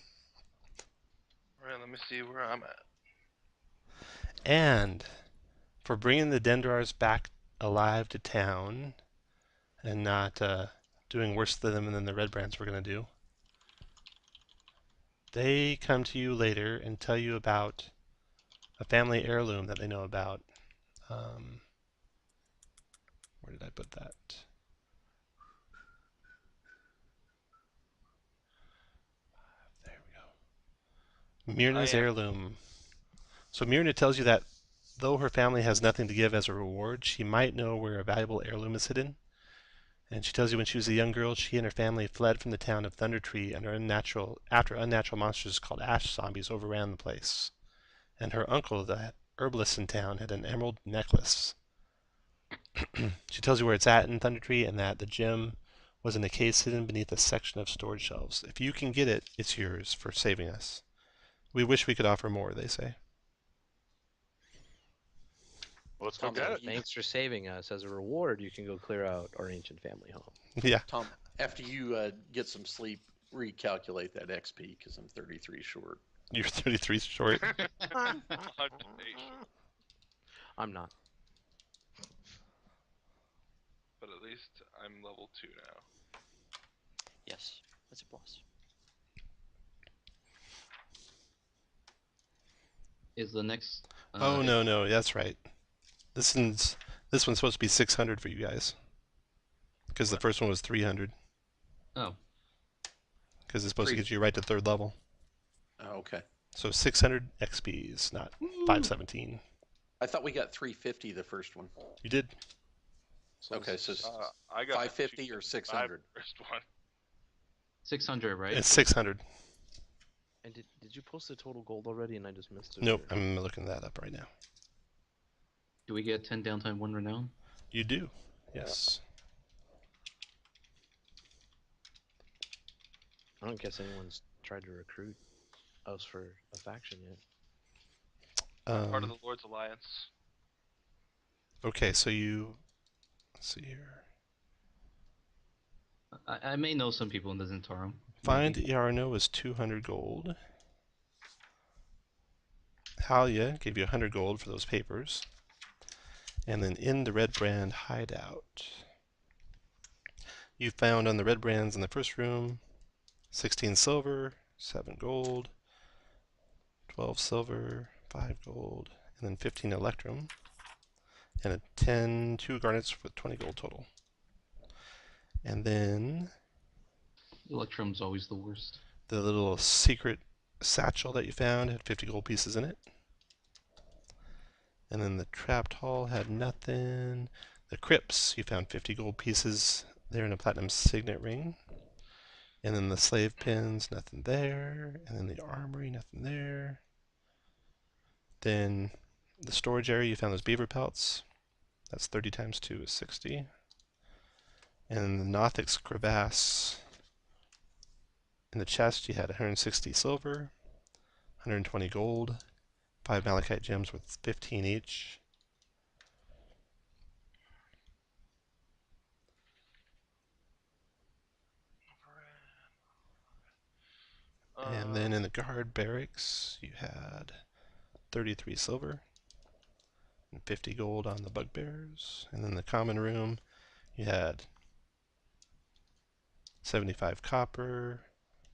let me see where I'm at. And for bringing the Dendrars back alive to town and not doing worse to them than the Redbrands were going to do, they come to you later and tell you about a family heirloom that they know about. Where did I put that? There we go. Myrna's heirloom. So Myrna tells you that though her family has nothing to give as a reward, she might know where a valuable heirloom is hidden. And she tells you when she was a young girl, she and her family fled from the town of Thundertree after unnatural monsters called ash zombies overran the place. And her uncle, the herbalist in town, had an emerald necklace. She tells you where it's at in Thundertree and that the gem was in a case hidden beneath a section of storage shelves. If you can get it, it's yours for saving us. We wish we could offer more, they say. Let's go Tom, get it. Thanks for saving us. As a reward, you can go clear out our ancient family home. Yeah. Tom, after you get some sleep, recalculate that XP because I'm 33 short. You're 33 short. I'm not. But at least I'm level 2 now. Yes, that's a plus. Is the next? Oh no, that's right. This one's supposed to be 600 for you guys, because the first one was 300. Oh, Because it's supposed to get you right to 3rd level. Oh, okay. So 600 XP's, not 517. I thought we got 350 the first one. You did. Okay, so I got 550 or 600. First one. 600, right? It's 600. And did you post the total gold already and I just missed it? Nope, or- I'm looking that up right now. Do we get 10 downtime, 1 renown? You do. Yes. I don't guess anyone's tried to recruit us for a faction yet. Part of the Lord's Alliance. Okay, so you. Let's see here. I may know some people in the Zentarum. Find Yarno is 200 gold. Halia gave you 100 gold for those papers. And then in the Redbrand Hideout, you found on the Redbrands in the first room 16 silver, 7 gold, 12 silver, 5 gold, and then 15 electrum, and 2 garnets with 20 gold total. And then Electrum's always the worst. the little secret satchel that you found had 50 gold pieces in it. And then the trapped hall had nothing. The crypts, you found 50 gold pieces there in a platinum signet ring. And then the slave pins, nothing there. And then the armory, nothing there. Then the storage area, you found those beaver pelts. That's 30 times 2 is 60. And the Nothic's crevasse. In the chest, you had 160 silver, 120 gold, 5 malachite gems with 15 each. And then in the guard barracks, you had 33 silver and 50 gold on the bugbears. And then the common room, you had 75 copper,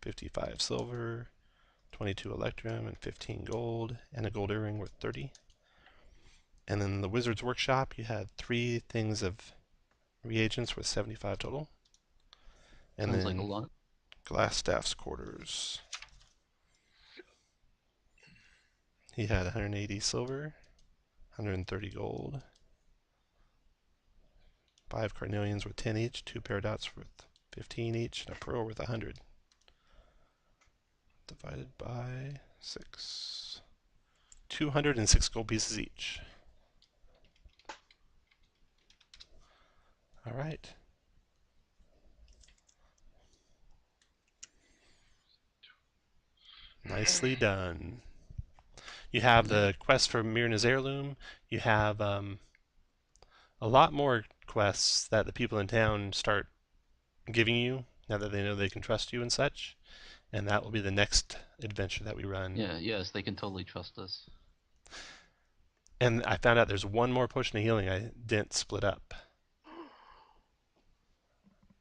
55 silver, 22 electrum, and 15 gold, and a gold earring worth 30. And then the wizard's workshop, you had 3 things of reagents worth 75 total. And Sounds then like a lot. Glasstaff's quarters. He had 180 silver, 130 gold, 5 carnelians worth 10 each, 2 paradots worth 15 each, and a pearl worth 100. Divided by 6. 206 gold pieces each. All right. Nicely done. You have the quest for Myrna's heirloom. You have a lot more quests that the people in town start giving you now that they know they can trust you and such. And that will be the next adventure that we run. Yeah, yes, they can totally trust us. And I found out there's one more potion of healing I didn't split up.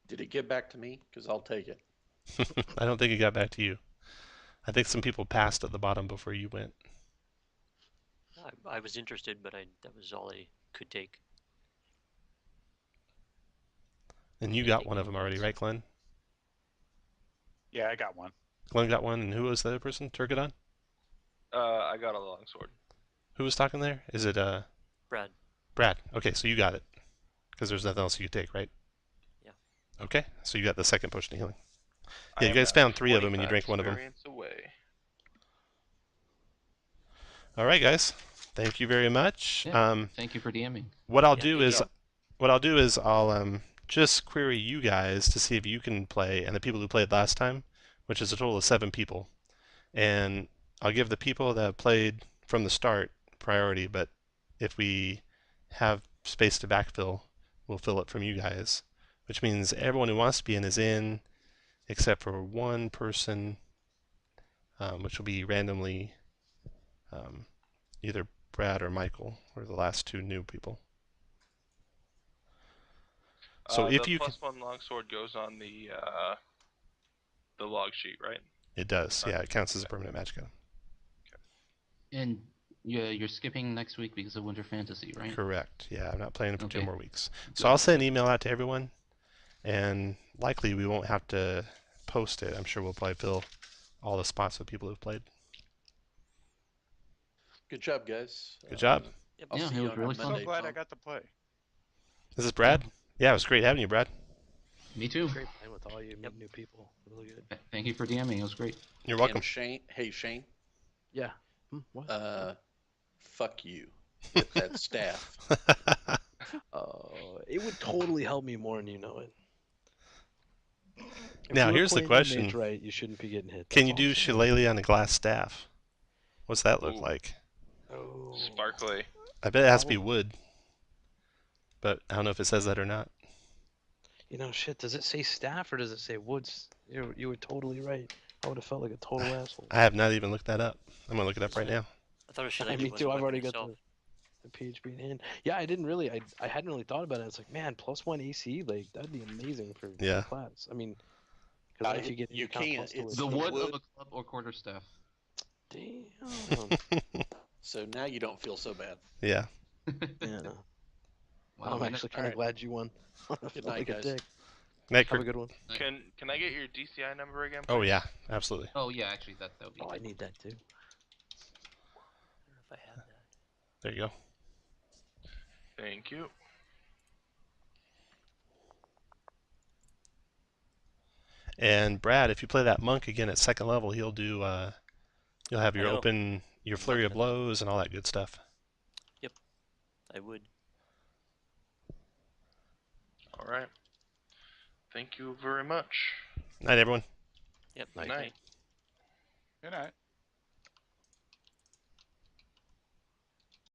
Did it get back to me? Because I'll take it. I don't think it got back to you. I think some people passed at the bottom before you went. I was interested, but that was all I could take. And you got one of them already, right, Glenn? Yeah, I got one. Glenn got one, and who was the other person? Turgadon? I got a longsword. Who was talking there? Is it Brad. Brad? Okay, so you got it. Because there's nothing else you could take, right? Yeah. Okay, so you got the second potion of healing. I Yeah, you am guys at found 3 of them and you 25 drank one of them. experience away. All right, guys. Thank you very much. Yeah, thank you for DMing. What I'll Yeah, do good is, job. I'll just query you guys to see if you can play, and the people who played last time, which is a total of 7 people, and I'll give the people that have played from the start priority. But if we have space to backfill, we'll fill it from you guys, which means everyone who wants to be in is in, except for one person, which will be randomly either Brad or Michael, or the last 2 new people. So if the you +1 longsword goes on the log sheet, right? it does, yeah, it counts as a permanent magic item. And yeah, you're skipping next week because of Winter Fantasy, right? Correct. Yeah, I'm not playing for 2 Okay. more weeks. So Good. I'll send an email out to everyone, and likely we won't have to post it. I'm sure we'll probably fill all the spots with people who've played. Good job, guys. Good job. Yep. I'll Yeah, see it you was on really So fun. Monday, glad I Tom. got to play. This is Brad. Yeah, it was great having you, Brad. Me too. Great playing with all you, meet new people. Really good. Thank you for DMing. It was great. You're welcome. And Shane, hey Shane, Yeah. What? fuck you. Get that staff. It would totally help me more, and you know it. If Now, you were here's the playing your question. mage right, you shouldn't be getting hit. Can That's you all do I'm saying. Shillelagh on a glass staff? What's that look Ooh. like? Oh. Sparkly. I bet it has to be Probably. wood, but I don't know if it says that or not. You know, shit. Does it say staff or does it say woods? You were totally right. I would have felt like a total asshole. I have not even looked that up. I'm gonna look it up right now. I thought it should Me too. I've already got the PHP in hand. Yeah, I didn't really. I hadn't really thought about it. It's like, man, +1 AC, like that'd be amazing for Yeah. class. I mean, because if you get you count can't. +2 It's The the wood wood. of a club or quarterstaff. Damn. So now you don't feel so bad. Yeah. Yeah. Wow, I'm actually kind of Alright. glad you won. I Good felt night, like a guys. dick. Night, Have a Kirk. good one. Can I get your DCI number again? Oh please? yeah, absolutely. Oh yeah, actually that would be. Oh, I need that too. if I had that. There you go. Thank you. And Brad, if you play that monk again at 2nd level, he'll do. You'll have your I know. open, your flurry of blows, and all that good stuff. I would. All right. Thank you very much. Night, everyone. Yep. Night. Night. Good night.